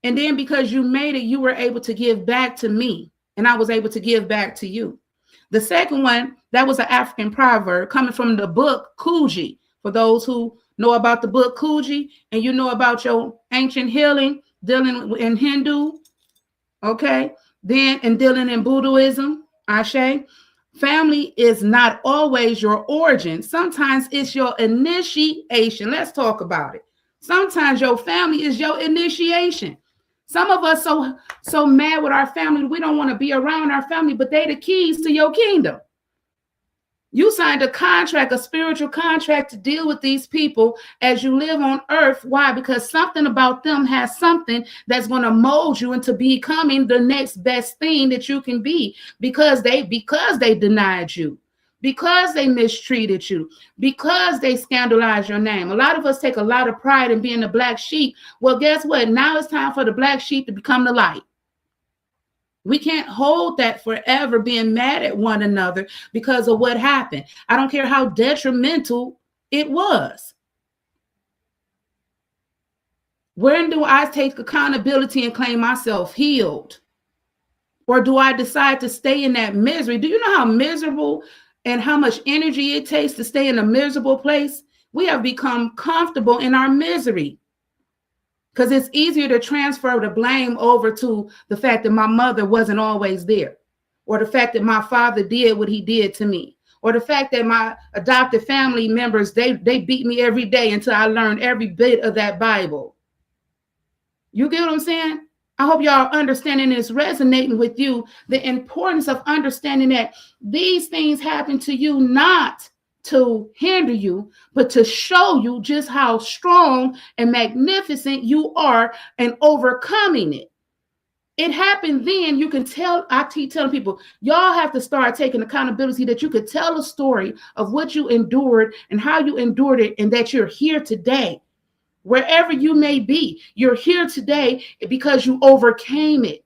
And then because you made it, you were able to give back to me. And I was able to give back to you. The second one, that was an African proverb coming from the book Kuji. For those who know about the book Kuji and you know about your ancient healing, dealing in Hindu, okay, then and dealing in Buddhism, Ashe. Family is not always your origin. Sometimes it's your initiation. Let's talk about it. Sometimes your family is your initiation. Some of us so mad with our family, we don't want to be around our family, but they the keys to your kingdom. You signed a contract, a spiritual contract to deal with these people as you live on earth. Why? Because something about them has something that's going to mold you into becoming the next best thing that you can be, because they denied you, because they mistreated you, because they scandalized your name. A lot of us take a lot of pride in being the black sheep. Well, guess what? Now it's time for the black sheep to become the light. We can't hold that forever, being mad at one another because of what happened. I don't care how detrimental it was. When do I take accountability and claim myself healed? Or do I decide to stay in that misery? Do you know how miserable and how much energy it takes to stay in a miserable place? We have become comfortable in our misery. Because it's easier to transfer the blame over to the fact that my mother wasn't always there, or the fact that my father did what he did to me, or the fact that my adopted family members, they beat me every day until I learned every bit of that Bible. You get what I'm saying? I hope y'all understanding this, resonating with you, the importance of understanding that these things happen to you not to hinder you, but to show you just how strong and magnificent you are in overcoming it. It happened then. You can tell. I keep telling people, y'all have to start taking accountability that you could tell a story of what you endured and how you endured it, and that you're here today. Wherever you may be, you're here today because you overcame it.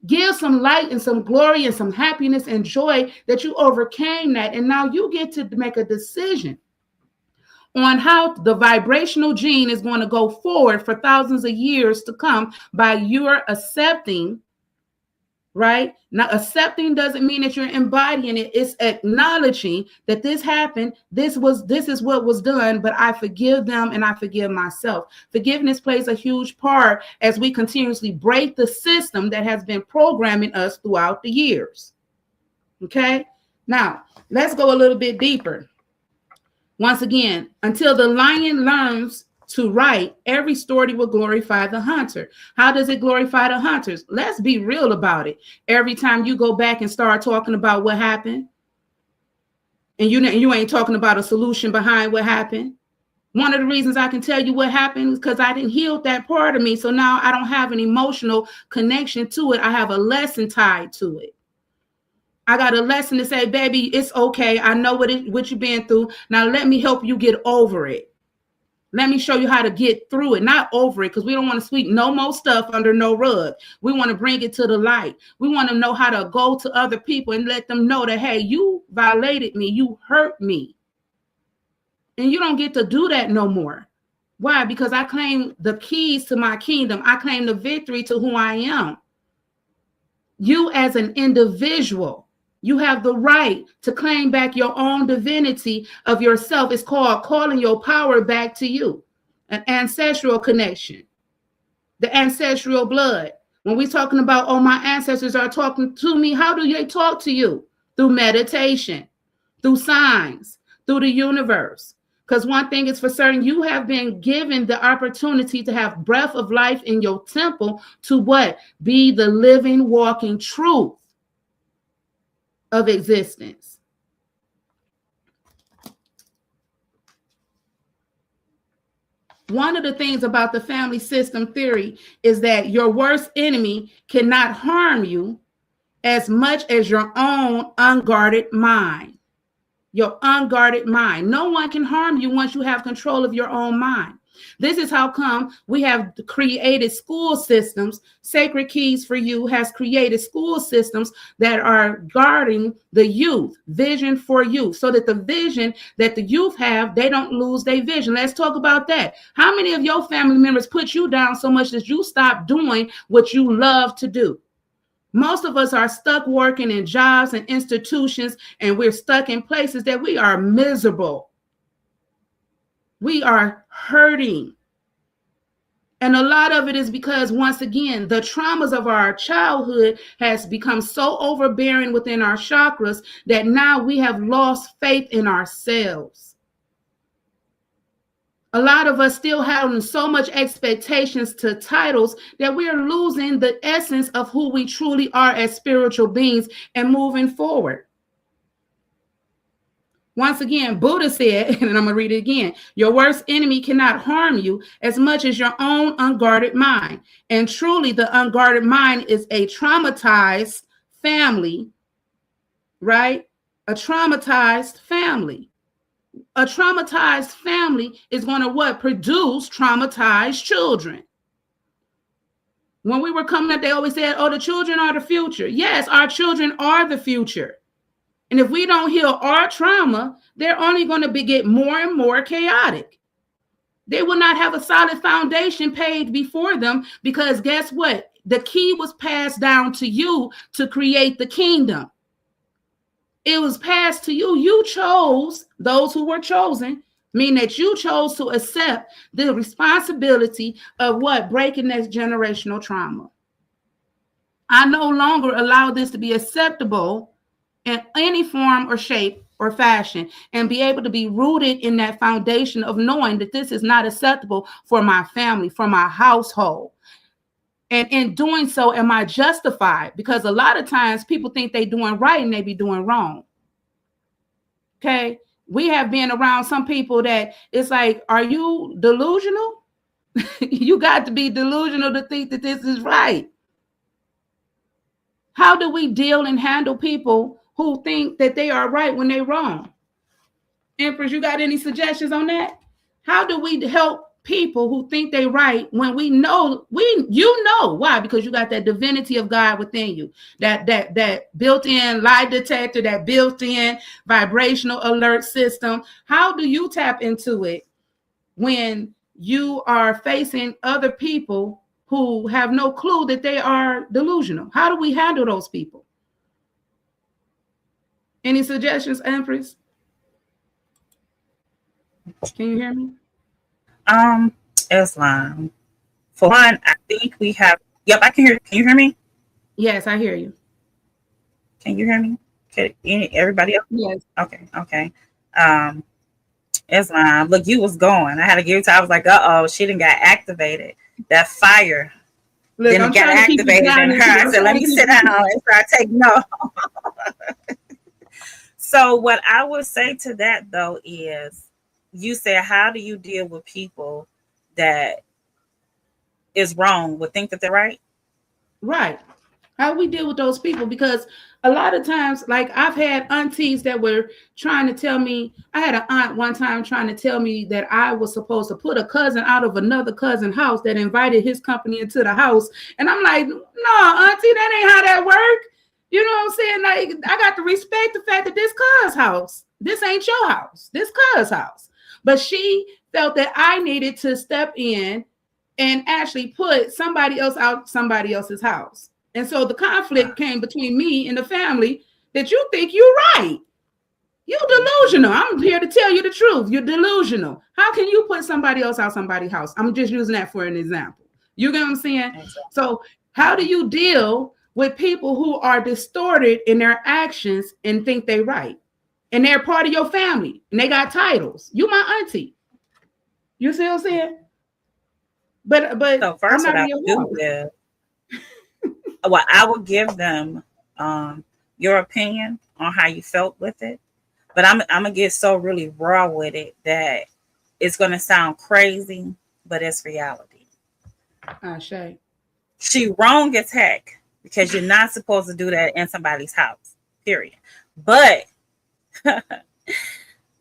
Give some light and some glory and some happiness and joy that you overcame that. And now you get to make a decision on how the vibrational gene is going to go forward for thousands of years to come by your accepting right? Now, accepting doesn't mean that you're embodying it. It's acknowledging that this happened. This is what was done, but I forgive them and I forgive myself. Forgiveness plays a huge part as we continuously break the system that has been programming us throughout the years. Okay? Now, let's go a little bit deeper. Once again, until the lion learns to write, every story will glorify the hunter. How does it glorify the hunters? Let's be real about it. Every time you go back and start talking about what happened, and you ain't talking about a solution behind what happened. One of the reasons I can tell you what happened is because I didn't heal that part of me. So now I don't have an emotional connection to it. I have a lesson tied to it. I got a lesson to say, baby, it's okay. I know what you've been through. Now let me help you get over it. Let me show you how to get through it, not over it, because we don't want to sweep no more stuff under no rug. We want to bring it to the light. We want to know how to go to other people and let them know that, hey, you violated me. You hurt me. And you don't get to do that no more. Why? Because I claim the keys to my kingdom. I claim the victory to who I am. You as an individual, you have the right to claim back your own divinity of yourself. It's called calling your power back to you, an ancestral connection, the ancestral blood. When we're talking about, oh, my ancestors are talking to me, how do they talk to you? Through meditation, through signs, through the universe. Because one thing is for certain, you have been given the opportunity to have breath of life in your temple to what? Be the living, walking truth of existence. One of the things about the family system theory is that your worst enemy cannot harm you as much as your own unguarded mind. Your unguarded mind. No one can harm you once you have control of your own mind. This is how come we have created school systems. SacredKeyz4U has created school systems that are guarding the youth, vision for youth, so that the vision that the youth have, they don't lose their vision. Let's talk about that. How many of your family members put you down so much that you stop doing what you love to do? Most of us are stuck working in jobs and institutions, and we're stuck in places that we are miserable. We are hurting. And a lot of it is because, once again, the traumas of our childhood has become so overbearing within our chakras that now we have lost faith in ourselves. A lot of us still having so much expectations to titles that we are losing the essence of who we truly are as spiritual beings and moving forward. Once again, Buddha said, and I'm going to read it again, your worst enemy cannot harm you as much as your own unguarded mind. And truly, the unguarded mind is a traumatized family, right? A traumatized family. A traumatized family is going to what? Produce traumatized children. When we were coming up, they always said, oh, the children are the future. Yes, our children are the future. And if we don't heal our trauma, they're only going to get more and more chaotic. They will not have a solid foundation paid before them, because guess what? The key was passed down to you to create the kingdom. It was passed to you. You chose, those who were chosen, mean that you chose to accept the responsibility of what? Breaking this generational trauma. I no longer allow this to be acceptable in any form or shape or fashion, and be able to be rooted in that foundation of knowing that this is not acceptable for my family, for my household. And in doing so, am I justified? Because a lot of times people think they're doing right and they be doing wrong. Okay. We have been around some people that it's like, are you delusional? You got to be delusional to think that this is right. How do we deal and handle people who think that they are right when they're wrong? Empress, you got any suggestions on that? How do we help people who think they're right when you know why? Because you got that divinity of God within you, that built-in lie detector, that built-in vibrational alert system. How do you tap into it when you are facing other people who have no clue that they are delusional. How do we handle those people? Any suggestions, Empress? Can you hear me? Islam. For one, I think we have. Yep, I can hear. Can you hear me? Yes, I hear you. Can you hear me? Okay, everybody else? Yes. Okay. Islam. Look, you was going. I had to give it to. I was like, she didn't got activated. That fire. Look, then it got activated in her. I said, let me sit down and start taking notes. So what I would say to that though is, you said, how do you deal with people that is wrong would think that they're right? Right. How do we deal with those people? Because a lot of times, like I've had aunties that were trying to tell me, I had an aunt one time trying to tell me that I was supposed to put a cousin out of another cousin's house that invited his company into the house. And I'm like, no, auntie, that ain't how that works. You know what I'm saying? Like, I got to respect the fact that this cuz house, this ain't your house, this cuz house. But she felt that I needed to step in and actually put somebody else out somebody else's house. And so the conflict came between me and the family that you think you're right. You're delusional. I'm here to tell you the truth. You're delusional. How can you put somebody else out somebody's house? I'm just using that for an example. You get what I'm saying? Exactly. So how do you deal with people who are distorted in their actions and think they're right? And they're part of your family and they got titles. You my auntie. You see what I'm saying? But so first what I would do is, well, I would give them your opinion on how you felt with it. But I'm gonna get so really raw with it that it's gonna sound crazy, but it's reality. Shay. She wrong as heck because you're not supposed to do that in somebody's house. Period. But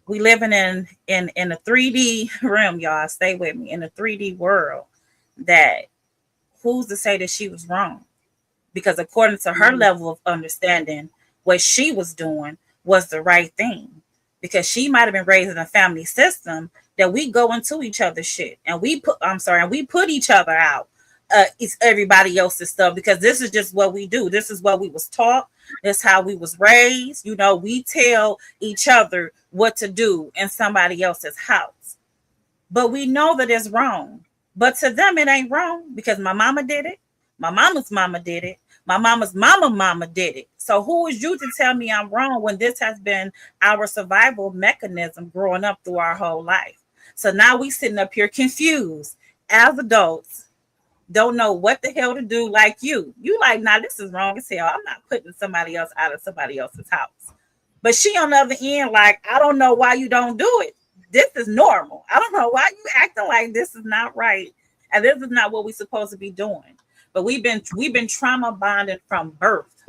we living in a 3D realm, y'all. Stay with me, in a 3D world. That who's to say that she was wrong? Because according to her level of understanding, what she was doing was the right thing. Because she might have been raised in a family system that we go into each other's shit and we put each other out. It's everybody else's stuff because this is just what we do. This is what we was taught. This is how we was raised. You know, we tell each other what to do in somebody else's house. But we know that it's wrong. But to them, it ain't wrong because my mama did it. My mama's mama did it. My mama's mama did it. So who is you to tell me I'm wrong when this has been our survival mechanism growing up through our whole life? So now we sitting up here confused as adults, don't know what the hell to do like you. You like, nah, this is wrong as hell. I'm not putting somebody else out of somebody else's house. But she on the other end, like, I don't know why you don't do it. This is normal. I don't know why you acting like this is not right. And this is not what we're supposed to be doing. But we've been trauma bonded from birth.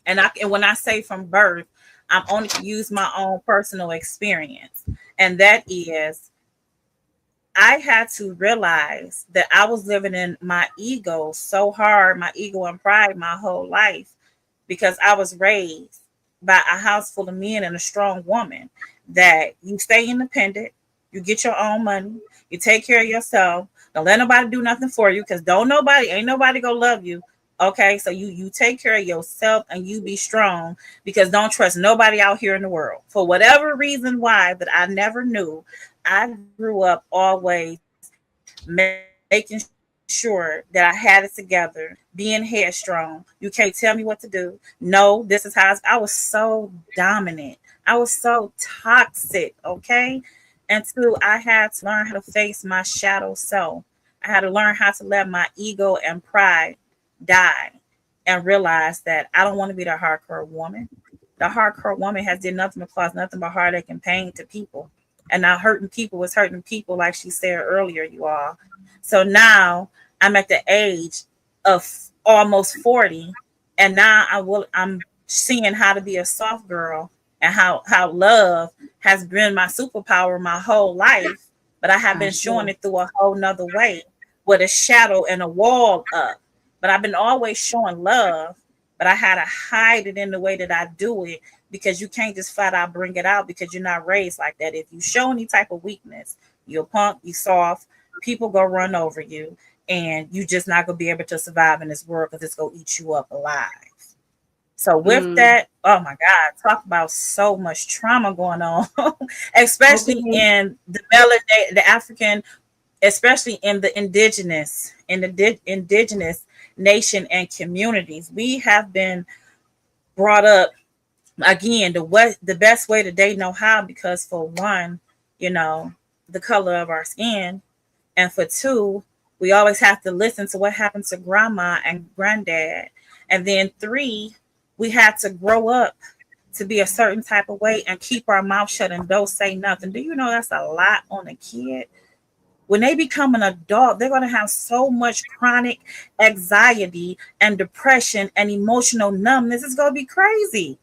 And when I say from birth, I'm only to use my own personal experience. And that is, I had to realize that I was living in my ego so hard, my ego and pride my whole life, because I was raised by a house full of men and a strong woman, that you stay independent, you get your own money, you take care of yourself, don't let nobody do nothing for you, because ain't nobody gonna love you. Okay, so you take care of yourself and you be strong, because don't trust nobody out here in the world. For whatever reason why that I never knew, I grew up always making sure that I had it together, being headstrong. You can't tell me what to do. No, this is how I was so dominant. I was so toxic, okay? And two, I had to learn how to face my shadow self. I had to learn how to let my ego and pride die and realize that I don't want to be the hardcore woman. The hardcore woman has did nothing but cause nothing but heartache and pain to people. And now hurting people is hurting people, like she said earlier, you all. So now I'm at the age of almost 40, and now I'm seeing how to be a soft girl and how love has been my superpower my whole life. But I have been showing it through a whole nother way with a shadow and a wall up. But I've been always showing love, but I had to hide it in the way that I do it, because you can't just flat out bring it out because you're not raised like that. If you show any type of weakness, you're a punk, you soft, people go run over you. and you just not going to be able to survive in this world because it's going to eat you up alive. So with that, oh my God, talk about so much trauma going on, especially in the melanated, the African, especially in the indigenous nation and communities. We have been brought up, again, the best way that they know how, because for one, the color of our skin, and for two, we always have to listen to what happened to grandma and granddad, and then three, we had to grow up to be a certain type of way and keep our mouth shut and don't say nothing. Do you know that's a lot on a kid? When they become an adult, they're going to have so much chronic anxiety and depression and emotional numbness. It's going to be crazy.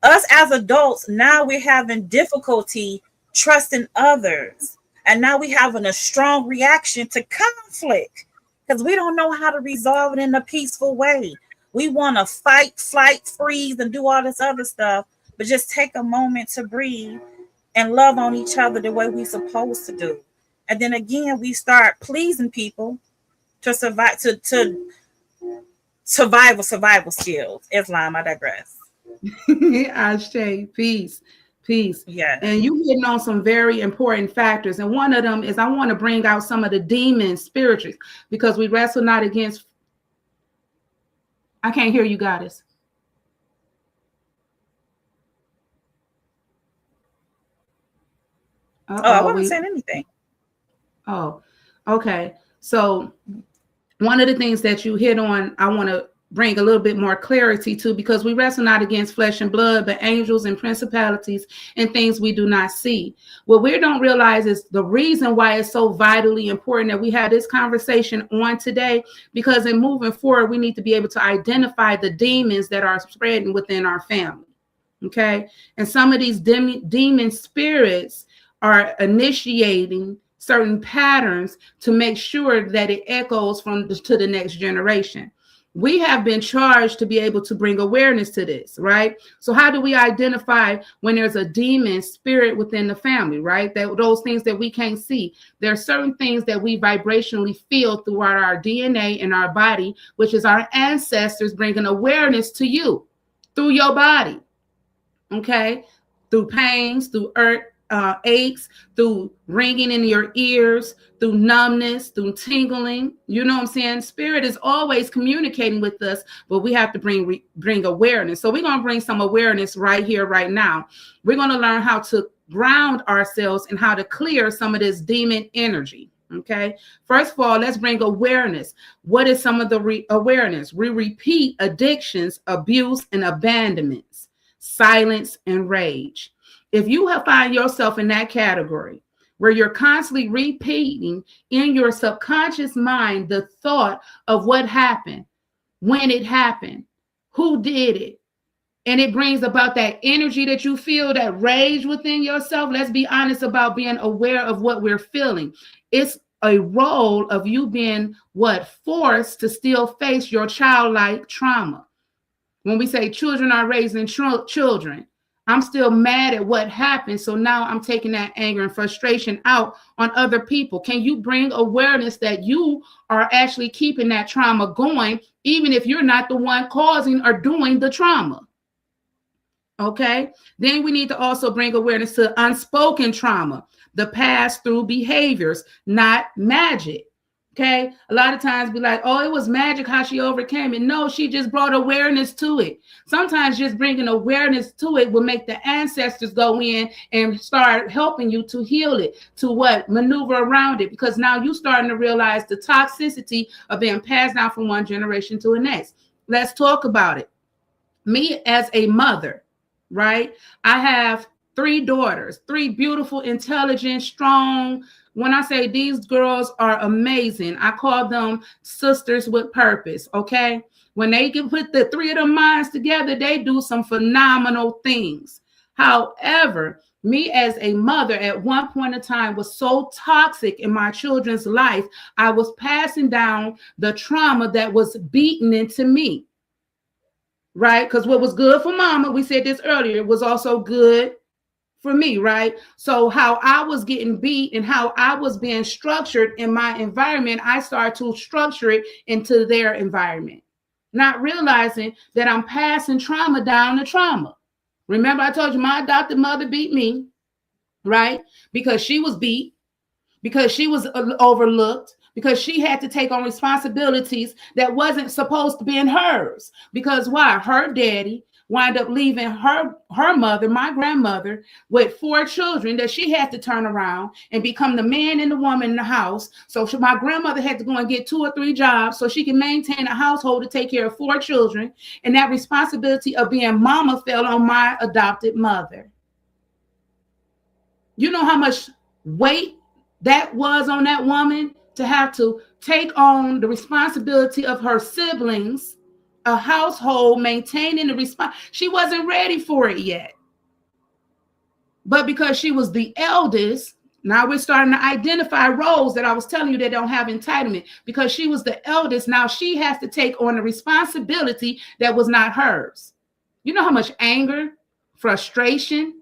Us as adults, now we're having difficulty trusting others. And now we're having a strong reaction to conflict because we don't know how to resolve it in a peaceful way. We want to fight, flight, freeze, and do all this other stuff, but just take a moment to breathe and love on each other the way we're supposed to do. And then again, we start pleasing people to survive, to survival skills. Islam, I digress. Ashe, peace. Yeah. And you hitting on some very important factors. And one of them is I want to bring out some of the demons spiritually, because we wrestle not against. I can't hear you, Goddess. I wasn't saying anything. Oh, okay. So one of the things that you hit on, I want to bring a little bit more clarity to, because we wrestle not against flesh and blood, but angels and principalities and things we do not see. What we don't realize is the reason why it's so vitally important that we have this conversation on today, because in moving forward, we need to be able to identify the demons that are spreading within our family. Okay. And some of these demon spirits are initiating certain patterns to make sure that it echoes to the next generation. We have been charged to be able to bring awareness to this, right? So how do we identify when there's a demon spirit within the family, right? Those things that we can't see. There are certain things that we vibrationally feel throughout our DNA and our body, which is our ancestors bringing awareness to you through your body, okay? Through pains, through aches, through ringing in your ears, through numbness, through tingling. You know what I'm saying? Spirit is always communicating with us, but we have to bring awareness. So we're going to bring some awareness right here, right now. We're going to learn how to ground ourselves and how to clear some of this demon energy. Okay. First of all, let's bring awareness. What is some of the awareness? We repeat addictions, abuse, and abandonments, silence, and rage. If you find yourself in that category where you're constantly repeating in your subconscious mind the thought of what happened, when it happened, who did it, and it brings about that energy that you feel, that rage within yourself, let's be honest about being aware of what we're feeling. It's a role of you being forced to still face your childlike trauma. When we say children are raising children, I'm still mad at what happened. So now I'm taking that anger and frustration out on other people. Can you bring awareness that you are actually keeping that trauma going, even if you're not the one causing or doing the trauma? Okay. Then we need to also bring awareness to unspoken trauma, the pass-through behaviors, not magic. Okay. A lot of times be like, oh, it was magic how she overcame it. No, she just brought awareness to it. Sometimes just bringing awareness to it will make the ancestors go in and start helping you to heal it, to maneuver around it, because now you're starting to realize the toxicity of being passed down from one generation to the next. Let's talk about it. Me as a mother, right? I have 3 daughters, 3 beautiful, intelligent, strong. When I say these girls are amazing, I call them sisters with purpose, okay? When they can put the 3 of them minds together, they do some phenomenal things. However, me as a mother at one point in time was so toxic in my children's life, I was passing down the trauma that was beaten into me, right? Because what was good for mama, we said this earlier, was also good for me, right? So how I was getting beat and how I was being structured in my environment, I started to structure it into their environment, not realizing that I'm passing trauma down to trauma. Remember, I told you my adopted mother beat me, right? Because she was beat, because she was overlooked, because she had to take on responsibilities that wasn't supposed to be in hers. Because why? Her daddy wound up leaving her mother, my grandmother, with 4 children that she had to turn around and become the man and the woman in the house. So my grandmother had to go and get 2 or 3 jobs so she can maintain a household to take care of 4 children. And that responsibility of being mama fell on my adopted mother. You know how much weight that was on that woman to have to take on the responsibility of her siblings, a household, maintaining the response. She wasn't ready for it yet. But because she was the eldest, now we're starting to identify roles that I was telling you that don't have entitlement. Because she was the eldest, now she has to take on the responsibility that was not hers. You know how much anger, frustration,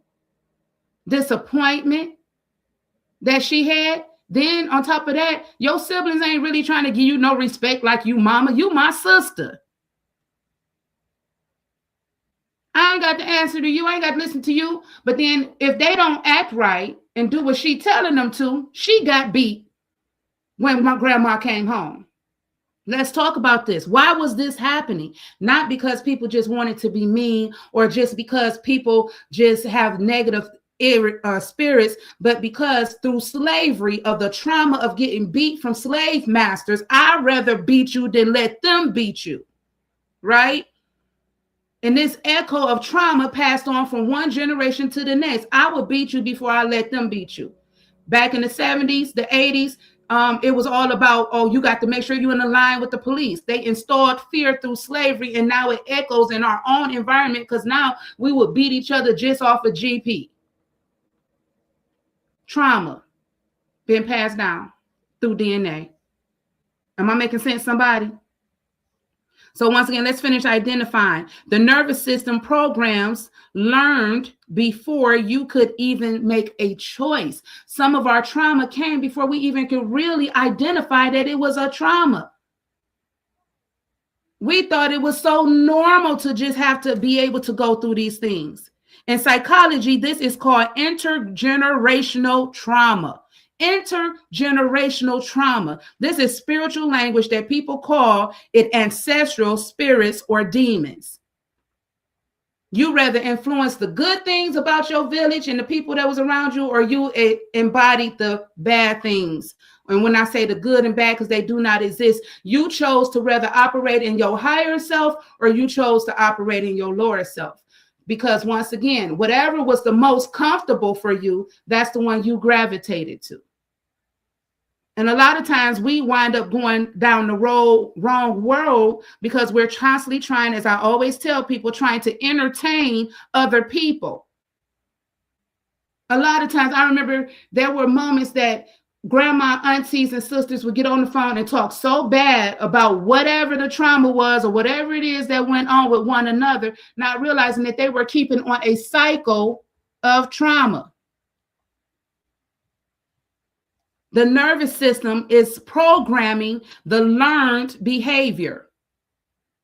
disappointment that she had? Then on top of that, your siblings ain't really trying to give you no respect like you, mama. You my sister. I ain't got the answer to you. I ain't got to listen to you. But then if they don't act right and do what she telling them to, she got beat when my grandma came home. Let's talk about this. Why was this happening? Not because people just wanted to be mean or just because people just have negative spirits, but because through slavery of the trauma of getting beat from slave masters, I'd rather beat you than let them beat you, right? And this echo of trauma passed on from one generation to the next. I would beat you before I let them beat you. Back in the 70s, the 80s, it was all about, oh, you got to make sure you're in the line with the police. They installed fear through slavery, and now it echoes in our own environment because now we would beat each other just off of GP. Trauma being passed down through DNA. Am I making sense, somebody? So once again, let's finish identifying. The nervous system programs learned before you could even make a choice. Some of our trauma came before we even could really identify that it was a trauma. We thought it was so normal to just have to be able to go through these things. In psychology, this is called intergenerational trauma. Intergenerational trauma. This is spiritual language that people call it ancestral spirits or demons. You rather influence the good things about your village and the people that was around you, or you embodied the bad things. And when I say the good and bad, because they do not exist, you chose to rather operate in your higher self, or you chose to operate in your lower self. Because once again, whatever was the most comfortable for you, that's the one you gravitated to. And a lot of times we wind up going down the wrong road because we're constantly trying, as I always tell people, trying to entertain other people. A lot of times I remember there were moments that grandma, aunties, and sisters would get on the phone and talk so bad about whatever the trauma was or whatever it is that went on with one another, not realizing that they were keeping on a cycle of trauma. The nervous system is programming the learned behavior.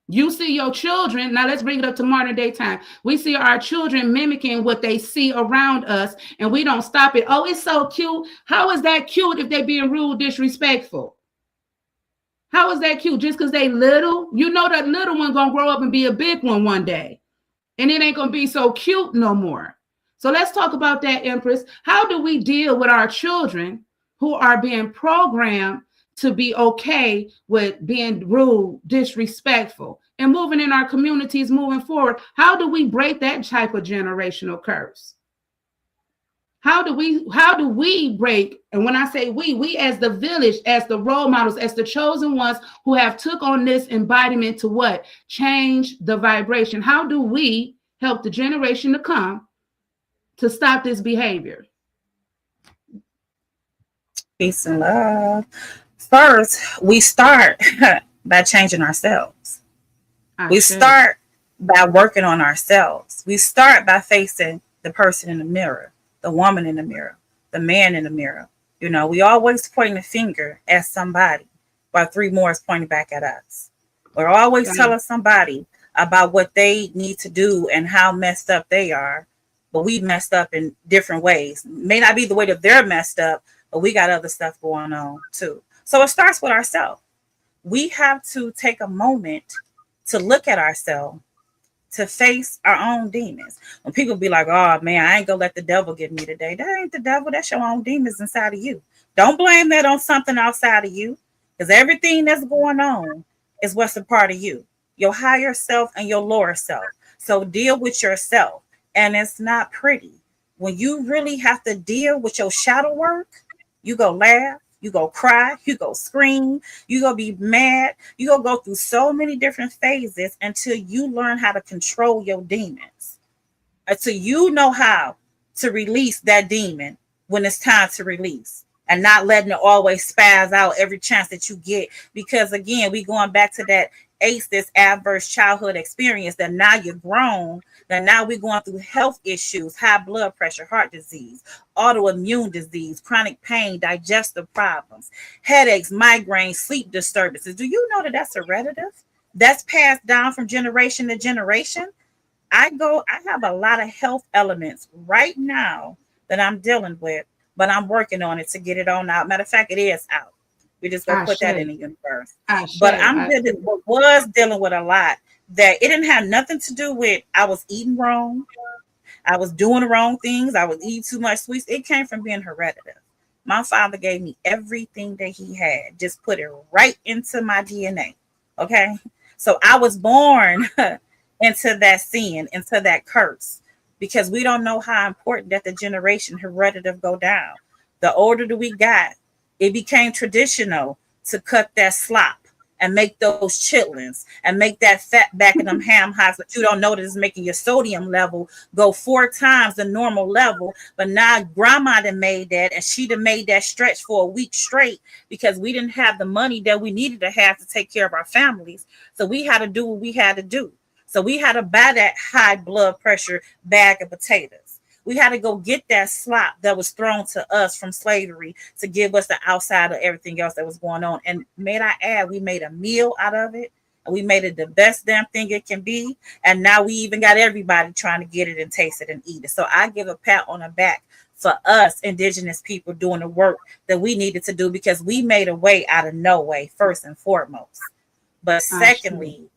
You see your children, now let's bring it up to modern day time. We see our children mimicking what they see around us, and we don't stop it. Oh, it's so cute. How is that cute if they're being rude, disrespectful? How is that cute? Just because they little? You know that little one gonna grow up and be a big one day. And it ain't gonna be so cute no more. So let's talk about that, Empress. How do we deal with our children who are being programmed to be okay with being rude, disrespectful, and moving in our communities moving forward? How do we break that type of generational curse? How do we break? And when I say we as the village, as the role models, as the chosen ones who have took on this embodiment to what? Change the vibration. How do we help the generation to come to stop this behavior? Peace and love. First, we start by changing ourselves. We start by working on ourselves. We start by facing the person in the mirror. the woman in the mirror, the man in the mirror. You know, we always point a finger at somebody while three more is pointing back at us. We're always telling somebody about what they need to do and how messed up they are. But we messed up in different ways. May not be the way that they're messed up, but we got other stuff going on too. So it starts with ourselves. We have to take a moment to look at ourselves, to face our own demons. When people be like, oh man, I ain't gonna let the devil get me today. That ain't the devil. That's your own demons inside of you. Don't blame that on something outside of you, because everything that's going on is what's a part of you, your higher self and your lower self. So deal with yourself. And it's not pretty. When you really have to deal with your shadow work, you go laugh, you go cry, you go scream, you go be mad, you go through so many different phases until you learn how to control your demons, until you know how to release that demon when it's time to release, and not letting it always spaz out every chance that you get. Because again, we going back to that ACE, this adverse childhood experience, that now you're grown, that now we're going through health issues, high blood pressure, heart disease, autoimmune disease, chronic pain, digestive problems, headaches, migraines, sleep disturbances. Do you know that that's hereditary? That's passed down from generation to generation. I have a lot of health elements right now that I'm dealing with, but I'm working on it to get it on out. Matter of fact, it is out. We just gonna put that in the universe. But was dealing with a lot that it didn't have nothing to do with I was eating wrong, I was doing the wrong things, I was eating too much sweets. It came from being hereditary. My father gave me everything that he had, just put it right into my DNA. Okay, so I was born into that sin, into that curse, because we don't know how important that the generation hereditary go down. The older that we got, it became traditional to cut that slop and make those chitlins and make that fat back in them ham hocks, but you don't know that it's making your sodium level go 4 times the normal level. But now grandma done made that, and she done made that stretch for a week straight, because we didn't have the money that we needed to have to take care of our families. So we had to do what we had to do. So we had to buy that high blood pressure bag of potatoes. We had to go get that slop that was thrown to us from slavery to give us the outside of everything else that was going on. And may I add, we made a meal out of it, and we made it the best damn thing it can be. And now we even got everybody trying to get it and taste it and eat it. So I give a pat on the back for us indigenous people doing the work that we needed to do, because we made a way out of no way, first and foremost. But secondly,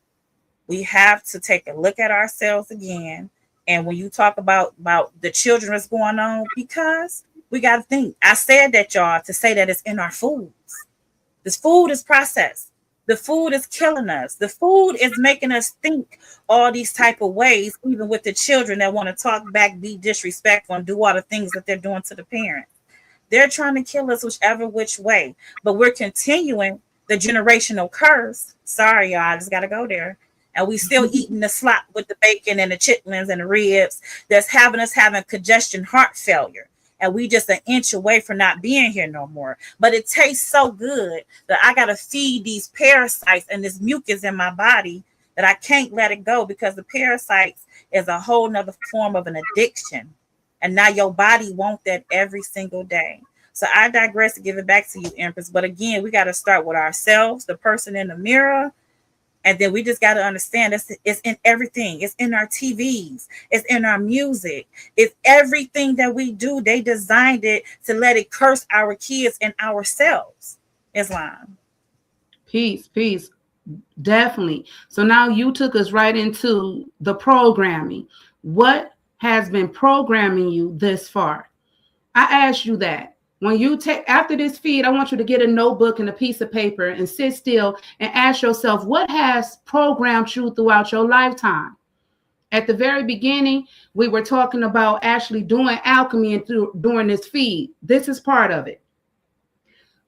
we have to take a look at ourselves again. And when you talk about the children that's going on, because we got to think. I said that, y'all, to say that it's in our foods. This food is processed. The food is killing us. The food is making us think all these type of ways, even with the children that want to talk back, be disrespectful, and do all the things that they're doing to the parents. They're trying to kill us which way. But we're continuing the generational curse. Sorry, y'all, I just got to go there. And we still eating the slop with the bacon and the chitlins and the ribs that's having us having congestion, heart failure. And we just an inch away from not being here no more. But it tastes so good that I got to feed these parasites and this mucus in my body that I can't let it go, because the parasites is a whole nother form of an addiction. And now your body wants that every single day. So I digress to give it back to you, Empress. But again, we got to start with ourselves, the person in the mirror. And then we just got to understand it's in everything. It's in our TVs. It's in our music. It's everything that we do. They designed it to let it curse our kids and ourselves. Islam. Peace. Definitely. So now you took us right into the programming. What has been programming you this far? I asked you that. When you take after this feed, I want you to get a notebook and a piece of paper and sit still and ask yourself, what has programmed you throughout your lifetime? At the very beginning, we were talking about actually doing alchemy and during this feed. This is part of it.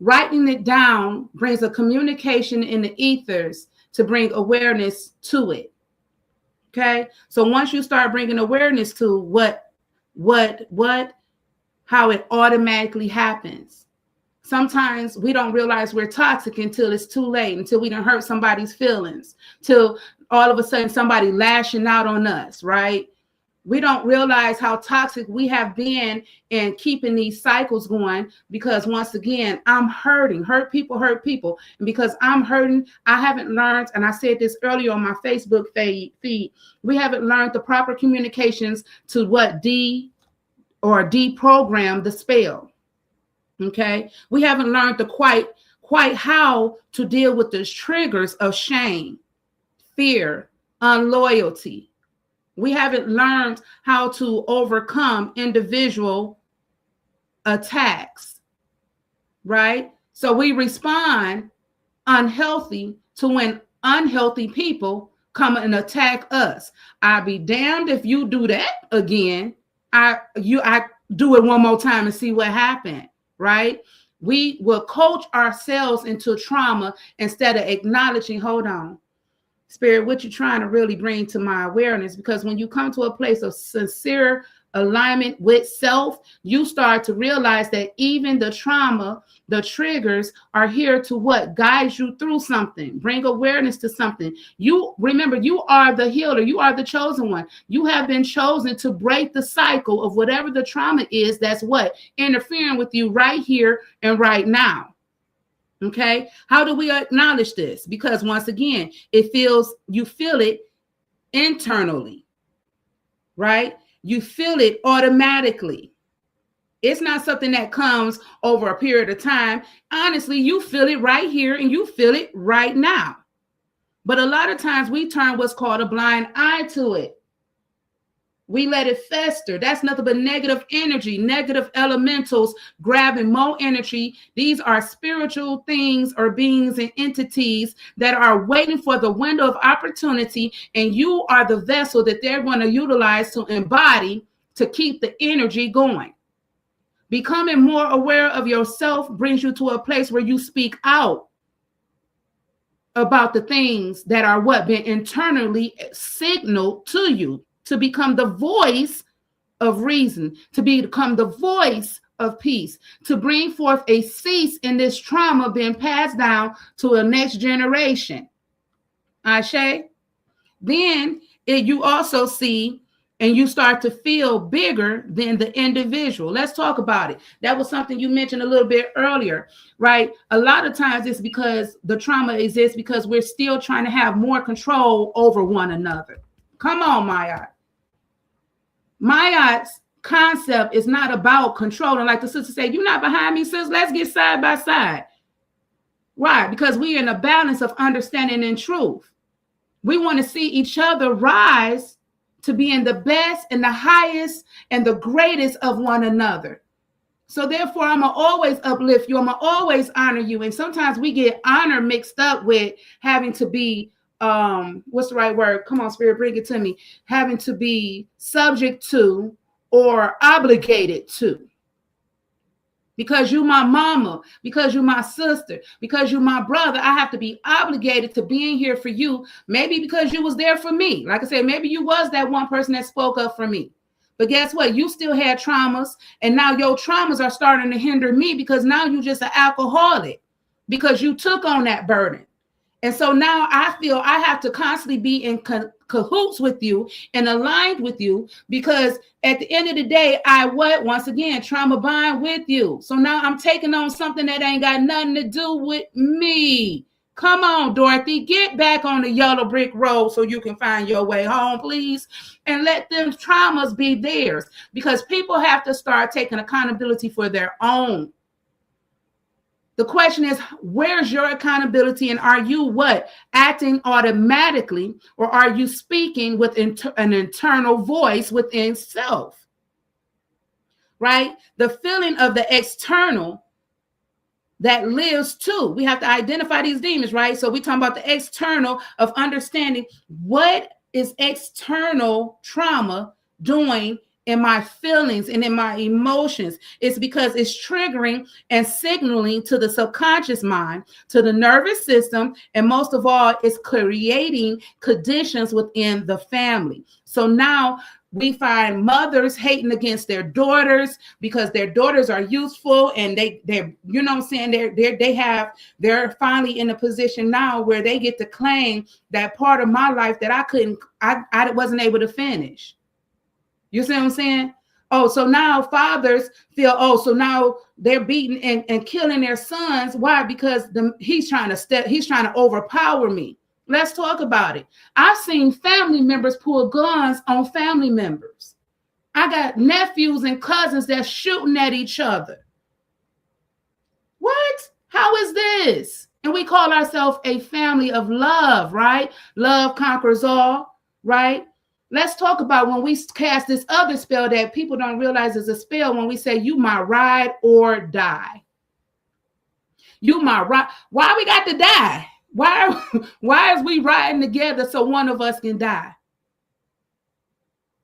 Writing it down brings a communication in the ethers to bring awareness to it. Okay. So once you start bringing awareness to how it automatically happens. Sometimes we don't realize we're toxic until it's too late, until we done hurt somebody's feelings, till all of a sudden somebody lashing out on us, right? We don't realize how toxic we have been in keeping these cycles going, because once again, I'm hurting. Hurt people. And because I'm hurting, I haven't learned, and I said this earlier on my Facebook feed, we haven't learned the proper communications to deprogram the spell. Okay? We haven't learned the quite how to deal with the triggers of shame, fear, unloyalty. We haven't learned how to overcome individual attacks, right? So we respond unhealthy to when unhealthy people come and attack us. I'll be damned if you do that again. I do it one more time and see what happened, right? We will coach ourselves into trauma instead of acknowledging, hold on, Spirit, what you're trying to really bring to my awareness, because when you come to a place of sincere alignment with self, you start to realize that even the trauma, the triggers are here to what? Guide you through something, bring awareness to something. You remember, you are the healer. You are the chosen one. You have been chosen to break the cycle of whatever the trauma is that's what? Interfering with you right here and right now. Okay. How do we acknowledge this? Because once again, you feel it internally, right? You feel it automatically. It's not something that comes over a period of time. Honestly, you feel it right here and you feel it right now. But a lot of times we turn what's called a blind eye to it. We let it fester. That's nothing but negative energy, negative elementals grabbing more energy. These are spiritual things or beings and entities that are waiting for the window of opportunity, and you are the vessel that they're going to utilize to embody to keep the energy going. Becoming more aware of yourself brings you to a place where you speak out about the things that are what been internally signaled to you, to become the voice of reason, to become the voice of peace, to bring forth a cease in this trauma being passed down to a next generation. Ashe? Then you also see and you start to feel bigger than the individual. Let's talk about it. That was something you mentioned a little bit earlier, right? A lot of times it's because the trauma exists because we're still trying to have more control over one another. Come on, Maya. Maya's concept is not about controlling. Like the sister said, you're not behind me, sis. Let's get side by side. Why? Because we're in a balance of understanding and truth. We want to see each other rise to being the best and the highest and the greatest of one another. So therefore, I'm going to always uplift you. I'm going to always honor you. And sometimes we get honor mixed up with having to be what's the right word? Come on, Spirit, bring it to me. Having to be subject to or obligated to. Because you my mama, because you my sister, because you my brother, I have to be obligated to being here for you. Maybe because you was there for me. Like I said, maybe you was that one person that spoke up for me. But guess what? You still had traumas, and now your traumas are starting to hinder me because now you're just an alcoholic because you took on that burden. And so now I feel I have to constantly be in cahoots with you and aligned with you, because at the end of the day, once again, trauma bind with you. So now I'm taking on something that ain't got nothing to do with me. Come on, Dorothy, get back on the yellow brick road so you can find your way home, please. And let them traumas be theirs, because people have to start taking accountability for their own. The question is, where's your accountability? And are you what? Acting automatically, or are you speaking with an internal voice within self? Right? The feeling of the external that lives too. We have to identify these demons, right? So we talk about the external of understanding what is external trauma doing in my feelings and in my emotions. It's because it's triggering and signaling to the subconscious mind, to the nervous system, and most of all, it's creating conditions within the family. So now we find mothers hating against their daughters because their daughters are useful, and they're you know what I'm saying, they're finally in a position now where they get to claim that part of my life that I wasn't able to finish. You see what I'm saying? Oh, so now fathers feel, oh, so now they're beating and killing their sons. Why? Because he's trying to overpower me. Let's talk about it. I've seen family members pull guns on family members. I got nephews and cousins that's shooting at each other. What? How is this? And we call ourselves a family of love, right? Love conquers all, right? Let's talk about when we cast this other spell that people don't realize is a spell, when we say, you my ride or die. You my ride. Why we got to die? Why is we riding together so one of us can die?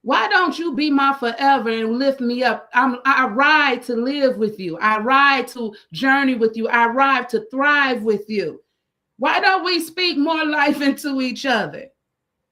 Why don't you be my forever and lift me up? I ride to live with you. I ride to journey with you. I ride to thrive with you. Why don't we speak more life into each other?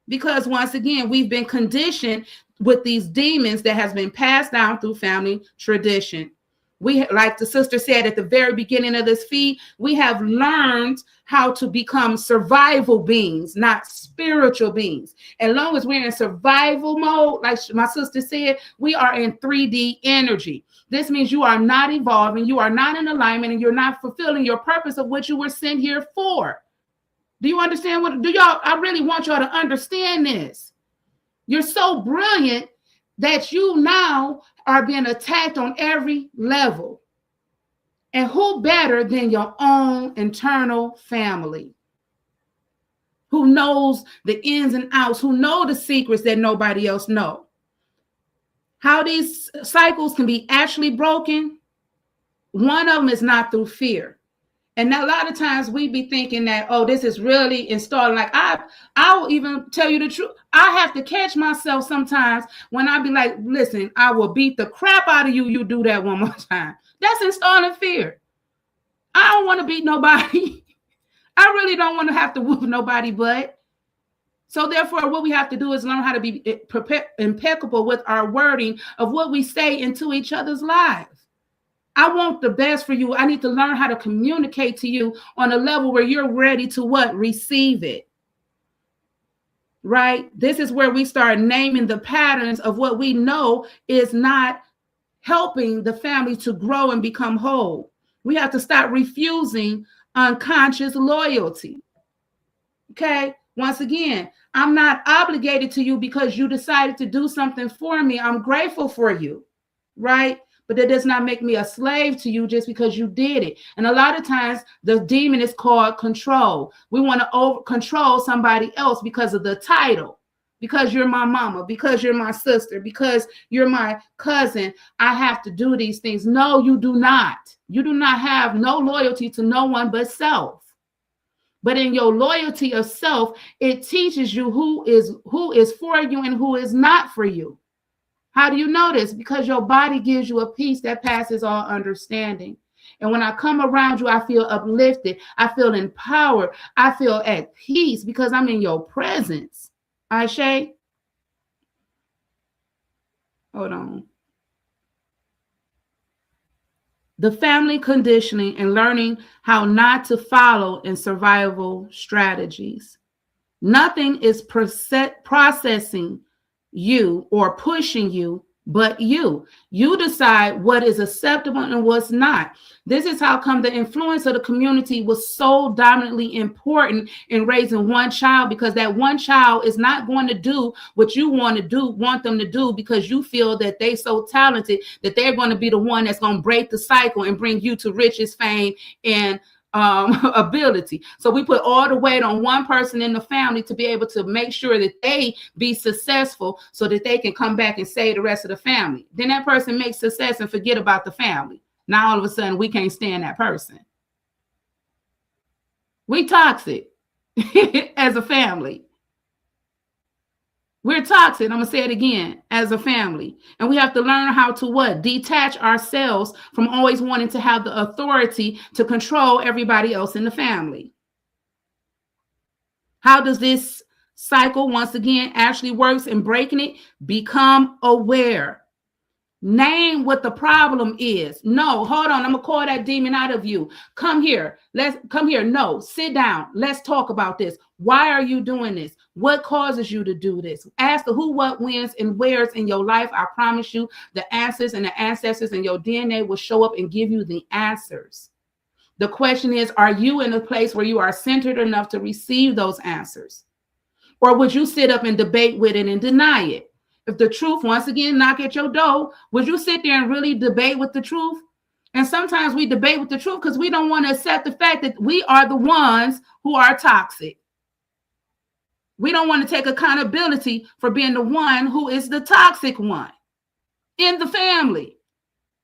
Because once again, we've been conditioned with these demons that has been passed down through family tradition. We, like the sister said at the very beginning of this feed, we have learned how to become survival beings, not spiritual beings. As long as we're in survival mode, like my sister said, we are in 3D energy. This means you are not evolving, you are not in alignment, and you're not fulfilling your purpose of what you were sent here for. Do you understand I really want y'all to understand this. You're so brilliant that you now are being attacked on every level. And who better than your own internal family, who knows the ins and outs, who know the secrets that nobody else knows? How these cycles can be actually broken, one of them is not through fear. And a lot of times we be thinking that, oh, this is really installing. Like I will even tell you the truth. I have to catch myself sometimes when I be like, listen, I will beat the crap out of you. You do that one more time. That's installing fear. I don't want to beat nobody. I really don't want to have to whoop nobody but. So therefore, what we have to do is learn how to be impeccable with our wording of what we say into each other's lives. I want the best for you. I need to learn how to communicate to you on a level where you're ready to what? Receive it. Right? This is where we start naming the patterns of what we know is not helping the family to grow and become whole. We have to stop refusing unconscious loyalty. Okay? Once again, I'm not obligated to you because you decided to do something for me. I'm grateful for you. Right? But that does not make me a slave to you just because you did it. And a lot of times the demon is called control. We want to control somebody else because of the title, because you're my mama, because you're my sister, because you're my cousin. I have to do these things. No, you do not. You do not have no loyalty to no one but self. But in your loyalty of self, it teaches you who is for you and who is not for you. How do you know this? Because your body gives you a peace that passes all understanding. And when I come around you, I feel uplifted. I feel empowered. I feel at peace because I'm in your presence. Ashe? Hold on. The family conditioning and learning how not to follow in survival strategies. Nothing is processing you or pushing you, but you decide what is acceptable and what's not. This is how come the influence of the community was so dominantly important in raising one child, because that one child is not going to do what you want them to do because you feel that they're so talented that they're going to be the one that's going to break the cycle and bring you to riches, fame, and ability. So we put all the weight on one person in the family to be able to make sure that they be successful so that they can come back and save the rest of the family. Then that person makes success and forget about the family. Now all of a sudden we can't stand that person. We toxic as a family. We're toxic. I'm going to say it again, as a family. And we have to learn how to what? Detach ourselves from always wanting to have the authority to control everybody else in the family. How does this cycle, once again, actually works in breaking it? Become aware. Name what the problem is. No, hold on. I'm gonna call that demon out of you. Come here. Let's come here. No, sit down. Let's talk about this. Why are you doing this? What causes you to do this? Ask the who, what, whens, and wheres in your life. I promise you, the answers and the ancestors in your DNA will show up and give you the answers. The question is, are you in a place where you are centered enough to receive those answers? Or would you sit up and debate with it and deny it? If the truth, once again, knock at your door, would you sit there and really debate with the truth? And sometimes we debate with the truth because we don't want to accept the fact that we are the ones who are toxic. We don't want to take accountability for being the one who is the toxic one in the family.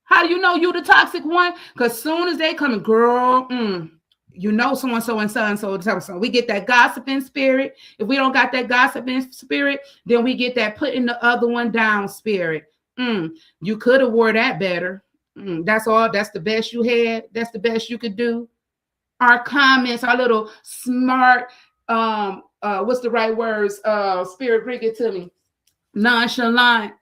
How do you know you the toxic one? Because soon as they come, girl, you know so-and-so and so-and-so. We get that gossiping spirit. If we don't got that gossiping spirit, then we get that putting the other one down spirit. You could have wore that better. That's all. That's the best you had. That's the best you could do. Our comments, our little smart, what's the right words? Spirit, bring it to me. Nonchalant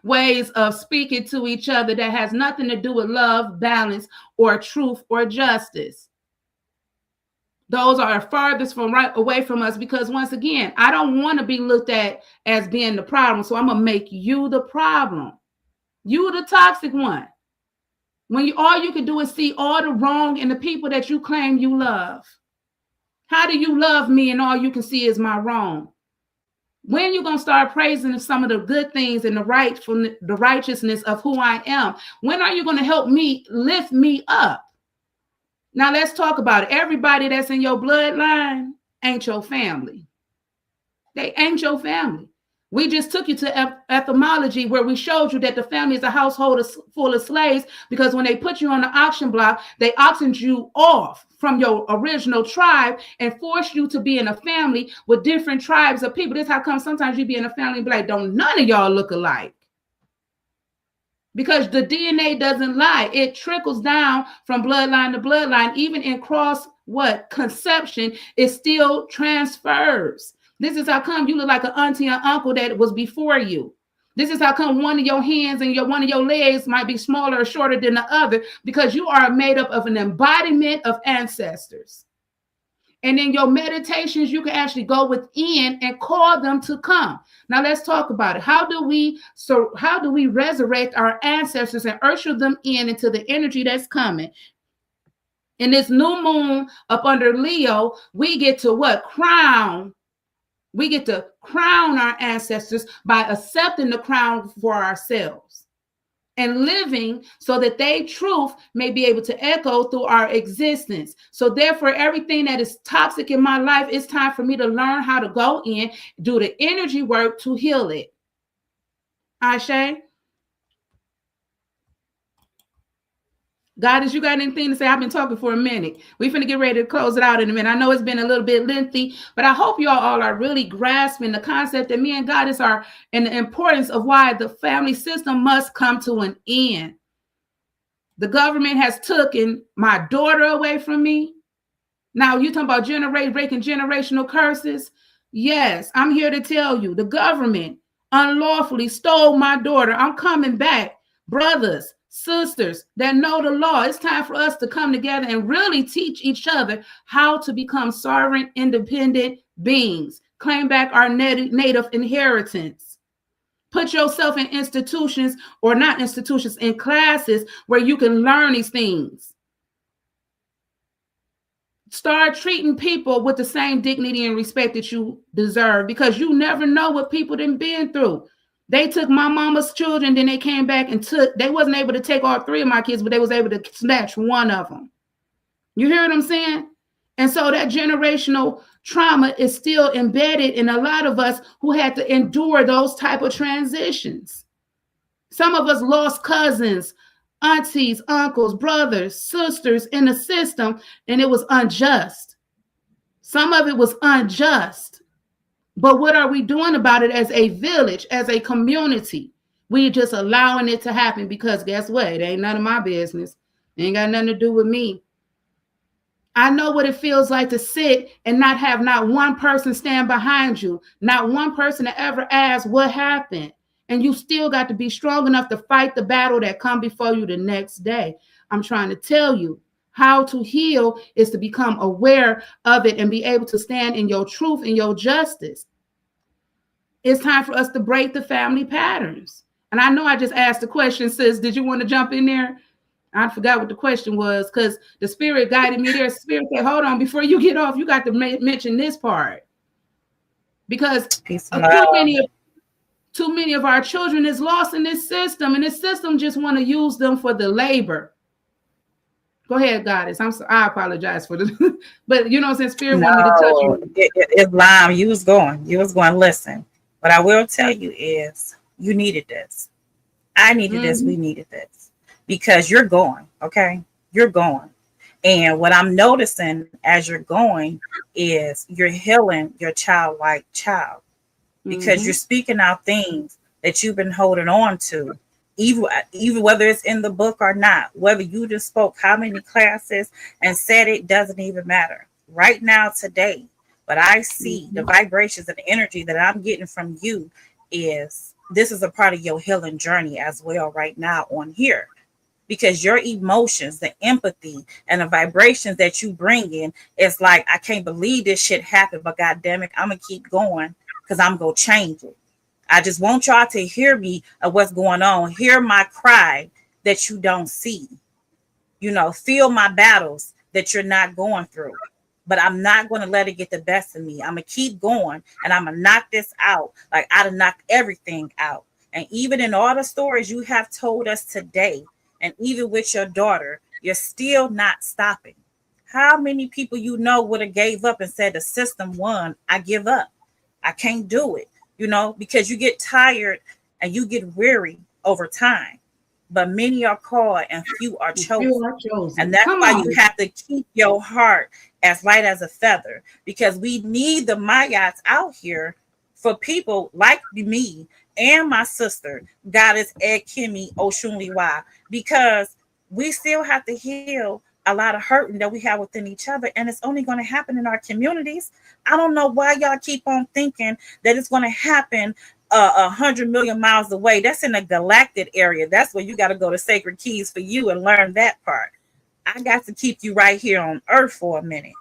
ways of speaking to each other that has nothing to do with love, balance, or truth or justice. Those are farthest from right away from us because once again, I don't want to be looked at as being the problem. So I'm going to make you the problem. You the toxic one. When all you can do is see all the wrong in the people that you claim you love. How do you love me and all you can see is my wrong? When you going to start praising some of the good things and the righteousness of who I am? When are you going to help me lift me up? Now let's talk about it. Everybody that's in your bloodline ain't your family. They ain't your family. We just took you to etymology where we showed you that the family is a household full of slaves because when they put you on the auction block, they auctioned you off from your original tribe and forced you to be in a family with different tribes of people. This is how come sometimes you be in a family and be like, don't none of y'all look alike. Because the DNA doesn't lie. It trickles down from bloodline to bloodline. Even in conception, it still transfers. This is how come you look like an auntie and uncle that was before you. This is how come one of your hands and one of your legs might be smaller or shorter than the other because you are made up of an embodiment of ancestors. And in your meditations, you can actually go within and call them to come. Now let's talk about it. How do we resurrect our ancestors and usher them into the energy that's coming? In this new moon up under Leo, we get to crown. We get to crown our ancestors by accepting the crown for ourselves and living so that their truth may be able to echo through our existence. So therefore, everything that is toxic in my life, it's time for me to learn how to go in, do the energy work to heal it. Ashe? Goddess, you got anything to say? I've been talking for a minute. We're finna get ready to close it out in a minute. I know it's been a little bit lengthy, but I hope you all are really grasping the concept that me and Goddess are and the importance of why the family system must come to an end. The government has taken my daughter away from me. Now you talking about breaking generational curses. Yes, I'm here to tell you the government unlawfully stole my daughter. I'm coming back. Brothers, sisters that know the law, it's time for us to come together and really teach each other how to become sovereign, independent beings. Claim back our native inheritance. Put yourself in institutions, or not institutions, in classes where you can learn these things. Start treating people with the same dignity and respect that you deserve, because you never know what people done been through. They took my mama's children, then they came back and they wasn't able to take all three of my kids, but they was able to snatch one of them. You hear what I'm saying? And so that generational trauma is still embedded in a lot of us who had to endure those type of transitions. Some of us lost cousins, aunties, uncles, brothers, sisters in the system, and it was unjust. Some of it was unjust. But what are we doing about it as a village, as a community? We just allowing it to happen because guess what? It ain't none of my business. It ain't got nothing to do with me. I know what it feels like to sit and not have not one person stand behind you, not one person to ever ask what happened. And you still got to be strong enough to fight the battle that come before you the next day. I'm trying to tell you, how to heal is to become aware of it and be able to stand in your truth and your justice. It's time for us to break the family patterns. And I know I just asked the question, sis. Did you want to jump in there? I forgot what the question was because the spirit guided me there. Spirit said, hold on, before you get off, you got to mention this part. Because too many of our children is lost in this system, and this system just want to use them for the labor. Go ahead, Goddess. I apologize for the, but you know what I'm saying? Spirit want me to touch you. It's lime. You was going. Listen. What I will tell you is you needed this. I needed this. We needed this. Because you're going, okay? You're going. And what I'm noticing as you're going is you're healing your childlike child. Because you're speaking out things that you've been holding on to. Even whether it's in the book or not, whether you just spoke how many classes and said it, doesn't even matter. Right now, today, what I see, the vibrations and the energy that I'm getting from you is this is a part of your healing journey as well right now on here. Because your emotions, the empathy, and the vibrations that you bring in, it's like, I can't believe this shit happened, but God damn it, I'm going to keep going because I'm going to change it. I just want y'all to hear me of what's going on. Hear my cry that you don't see. You know, feel my battles that you're not going through. But I'm not going to let it get the best of me. I'm going to keep going and I'm going to knock this out. Like I done knocked everything out. And even in all the stories you have told us today, and even with your daughter, you're still not stopping. How many people you know would have gave up and said the system won? I give up. I can't do it. You know, because you get tired and you get weary over time. But many are called and few are chosen. And that's why you have to keep your heart as light as a feather. Because we need the Mayats out here for people like me and my sister, Goddess Egbekemi Oshunlewa. Because we still have to heal a lot of hurting that we have within each other, and it's only going to happen in our communities. I don't know why y'all keep on thinking that it's going to happen 100 million miles away. That's in a galactic area. That's where you got to go to SacredKeyz4U and learn that part. I got to keep you right here on earth for a minute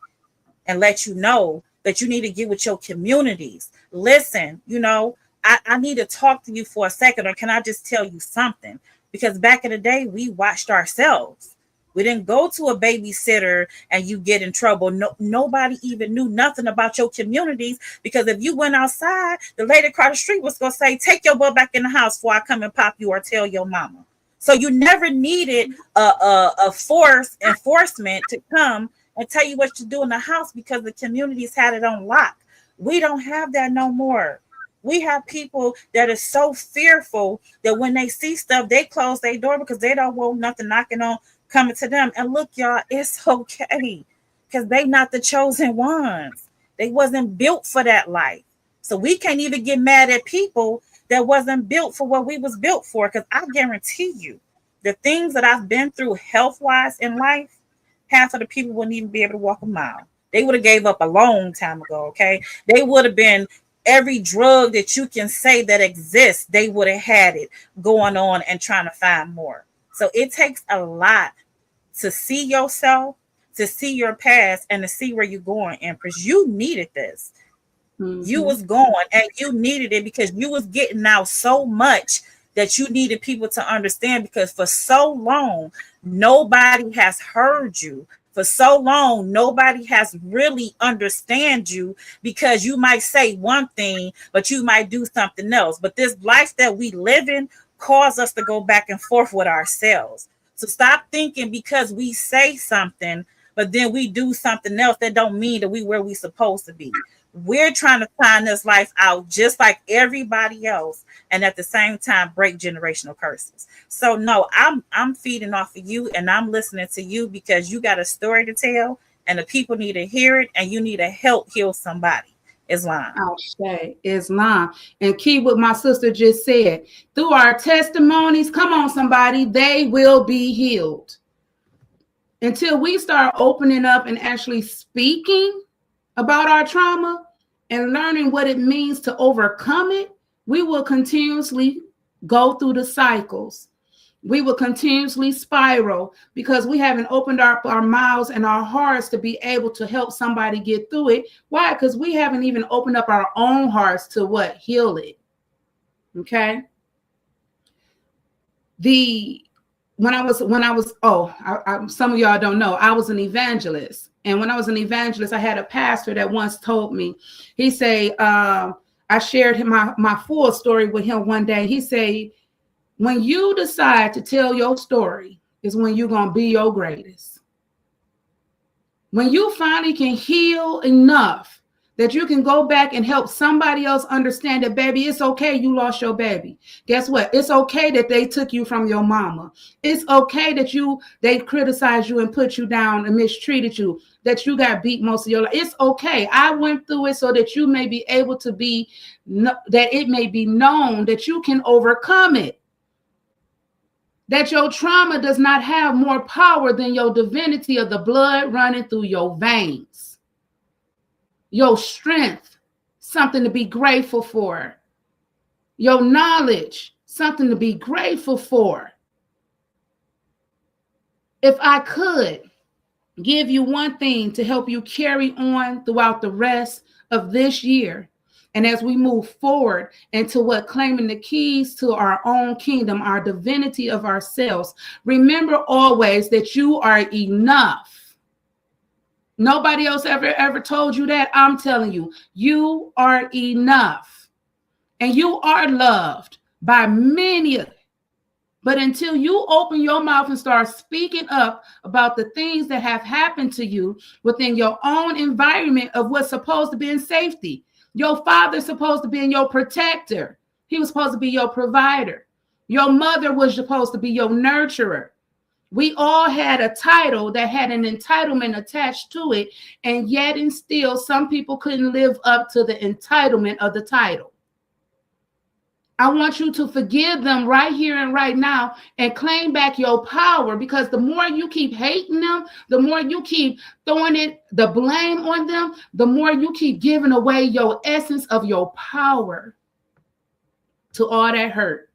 and let you know that you need to get with your communities. Listen, you know, I need to talk to you for a second, or can I just tell you something? Because back in the day, we watched ourselves. We didn't go to a babysitter and you get in trouble. Nobody even knew nothing about your communities, because if you went outside, the lady across the street was going to say, take your butt back in the house before I come and pop you or tell your mama. So you never needed a force enforcement to come and tell you what to do in the house, because the communities had it on lock. We don't have that no more. We have people that are so fearful that when they see stuff, they close their door because they don't want nothing knocking on coming to them. And look, y'all, it's okay, because they not the chosen ones. They wasn't built for that life. So we can't even get mad at people that wasn't built for what we was built for, because I guarantee you the things that I've been through health-wise in life, half of the people wouldn't even be able to walk a mile. They would have gave up a long time ago, okay? They would have been every drug that you can say that exists, they would have had it going on and trying to find more. So it takes a lot to see yourself, to see your past, and to see where you're going, Empress. You needed this. You was going and you needed it because you was getting out so much that you needed people to understand, because for so long, nobody has heard you. For so long, nobody has really understand you, because you might say one thing, but you might do something else. But this life that we live in cause us to go back and forth with ourselves. So stop thinking because we say something, but then we do something else, that don't mean that we where we supposed to be. We're trying to find this life out just like everybody else, and at the same time break generational curses. So no, I'm feeding off of you, and I'm listening to you because you got a story to tell, and the people need to hear it, and you need to help heal somebody. Islam. I'll say Islam. And key what my sister just said. Through our testimonies, come on, somebody, they will be healed. Until we start opening up and actually speaking about our trauma and learning what it means to overcome it, we will continuously go through the cycles. We will continuously spiral because we haven't opened up our mouths and our hearts to be able to help somebody get through it. Why? Because we haven't even opened up our own hearts to what? Heal it. Okay. Some of y'all don't know, I was an evangelist. And when I was an evangelist, I had a pastor that once told me, he say, I shared him my full story with him one day. He say, when you decide to tell your story is when you're going to be your greatest. When you finally can heal enough that you can go back and help somebody else understand that, baby, it's okay you lost your baby. Guess what? It's okay that they took you from your mama. It's okay that they criticized you and put you down and mistreated you, that you got beat most of your life. It's okay. I went through it so that you may be able to that it may be known that you can overcome it. That your trauma does not have more power than your divinity of the blood running through your veins. Your strength, something to be grateful for. Your knowledge, something to be grateful for. If I could give you one thing to help you carry on throughout the rest of this year, and as we move forward into claiming the keys to our own kingdom, our divinity of ourselves, remember always that you are enough. Nobody else ever told you that. I'm telling you, you are enough. And you are loved by many. But until you open your mouth and start speaking up about the things that have happened to you within your own environment of what's supposed to be in safety. Your father's supposed to be your protector. He was supposed to be your provider. Your mother was supposed to be your nurturer. We all had a title that had an entitlement attached to it, and yet and still some people couldn't live up to the entitlement of the title. I want you to forgive them right here and right now and claim back your power, because the more you keep hating them, the more you keep throwing the blame on them, the more you keep giving away your essence of your power to all that hurt,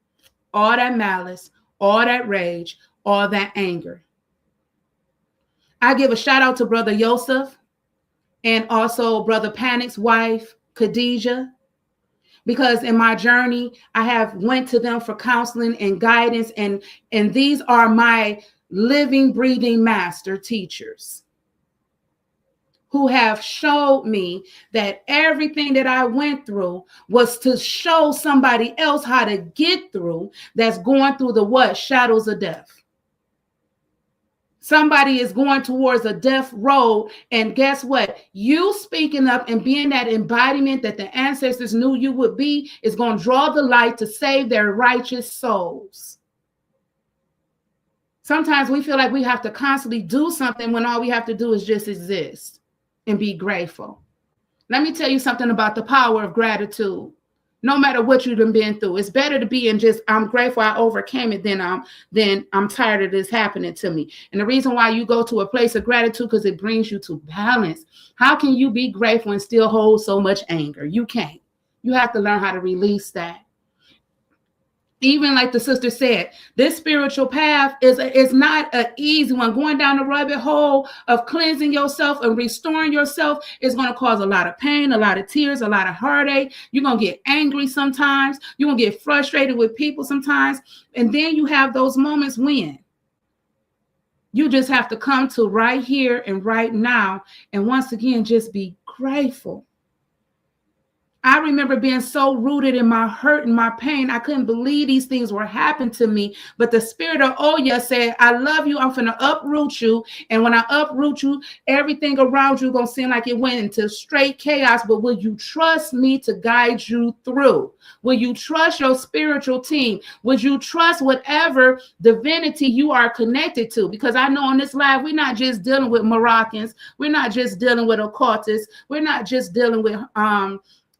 all that malice, all that rage, all that anger. I give a shout out to Brother Yosef and also Brother Panic's wife, Khadijah, because in my journey, I have went to them for counseling and guidance, and these are my living, breathing master teachers who have showed me that everything that I went through was to show somebody else how to get through that's going through the shadows of death. Somebody is going towards a death road, and guess what? You speaking up and being that embodiment that the ancestors knew you would be is going to draw the light to save their righteous souls. Sometimes we feel like we have to constantly do something when all we have to do is just exist and be grateful. Let me tell you something about the power of gratitude. No matter what you've been through, it's better to be in just, I'm grateful I overcame it than I'm tired of this happening to me. And the reason why you go to a place of gratitude, because it brings you to balance. How can you be grateful and still hold so much anger? You can't. You have to learn how to release that. Even like the sister said, this spiritual path is not an easy one. Going down the rabbit hole of cleansing yourself and restoring yourself is going to cause a lot of pain, a lot of tears, a lot of heartache. You're going to get angry sometimes. You're going to get frustrated with people sometimes. And then you have those moments when you just have to come to right here and right now. And once again, just be grateful. I remember being so rooted in my hurt and my pain. I couldn't believe these things were happening to me. But the spirit of Oya said, I love you. I'm going to uproot you. And when I uproot you, everything around you is going to seem like it went into straight chaos. But will you trust me to guide you through? Will you trust your spiritual team? Would you trust whatever divinity you are connected to? Because I know on this live, we're not just dealing with Moroccans. We're not just dealing with occultists. We're not just dealing with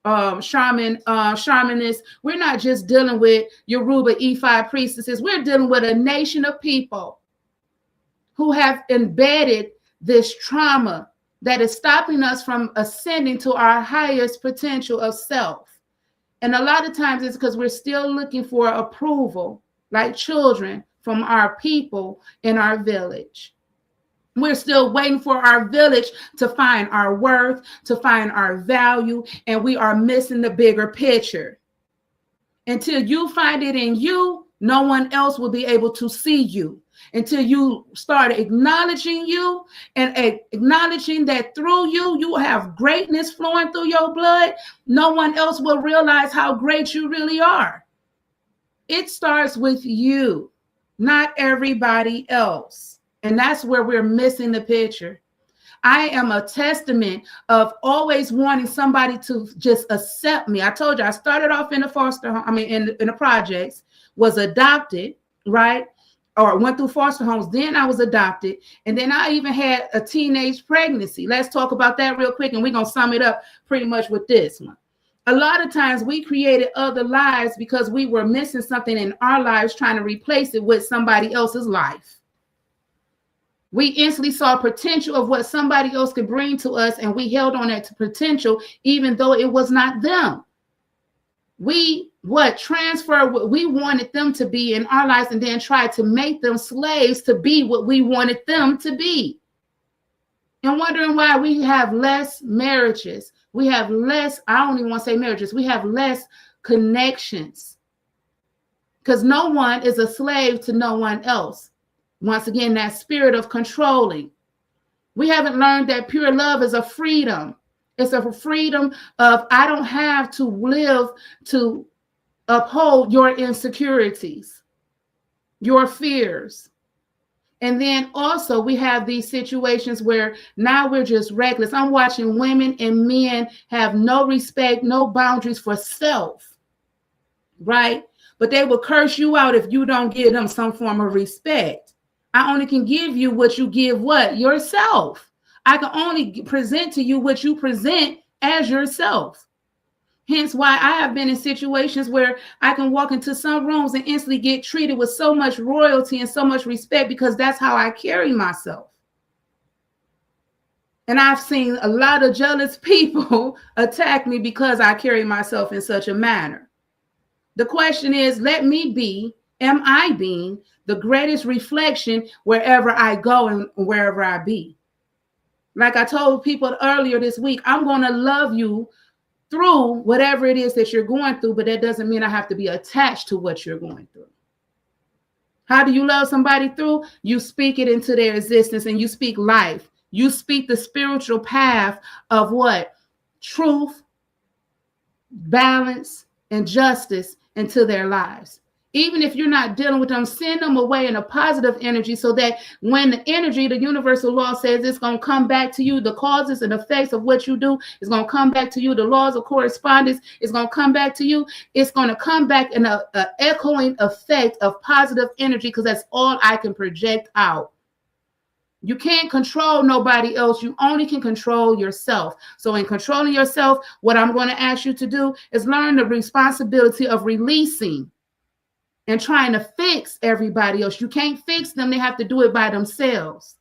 shamanists. We're not just dealing with Yoruba E5 priestesses. We're dealing with a nation of people who have embedded this trauma that is stopping us from ascending to our highest potential of self. And a lot of times it's because we're still looking for approval, like children, from our people in our village. We're still waiting for our village to find our worth, to find our value, and we are missing the bigger picture. Until you find it in you, no one else will be able to see you. Until you start acknowledging you and acknowledging that through you, you have greatness flowing through your blood, no one else will realize how great you really are. It starts with you, not everybody else. And that's where we're missing the picture. I am a testament of always wanting somebody to just accept me. I told you I started off in a foster home, in the projects, was adopted, right? Or went through foster homes. Then I was adopted. And then I even had a teenage pregnancy. Let's talk about that real quick. And we're going to sum it up pretty much with this one. A lot of times we created other lives because we were missing something in our lives, trying to replace it with somebody else's life. We instantly saw potential of what somebody else could bring to us, and we held on that potential, even though it was not them. We transfer what we wanted them to be in our lives and then tried to make them slaves to be what we wanted them to be. And wondering why we have less marriages. We have less, I don't even want to say marriages, we have less connections. Because no one is a slave to no one else. Once again, that spirit of controlling. We haven't learned that pure love is a freedom. It's a freedom of, I don't have to live to uphold your insecurities, your fears. And then also we have these situations where now we're just reckless. I'm watching women and men have no respect, no boundaries for self, right? But they will curse you out if you don't give them some form of respect. I only can give you what you give what? Yourself. I can only present to you what you present as yourself. Hence why I have been in situations where I can walk into some rooms and instantly get treated with so much royalty and so much respect because that's how I carry myself. And I've seen a lot of jealous people attack me because I carry myself in such a manner. The question is, let me be, am I being the greatest reflection wherever I go and wherever I be? Like I told people earlier this week, I'm going to love you through whatever it is that you're going through, but that doesn't mean I have to be attached to what you're going through. How do you love somebody through? You speak it into their existence and you speak life. You speak the spiritual path of what? Truth, balance, and justice into their lives. Even if you're not dealing with them, send them away in a positive energy so that when the energy, the universal law says it's going to come back to you, the causes and effects of what you do is going to come back to you. The laws of correspondence is going to come back to you. It's going to come back in an echoing effect of positive energy because that's all I can project out. You can't control nobody else. You only can control yourself. So in controlling yourself, what I'm going to ask you to do is learn the responsibility of releasing and trying to fix everybody else. You can't fix them. They have to do it by themselves.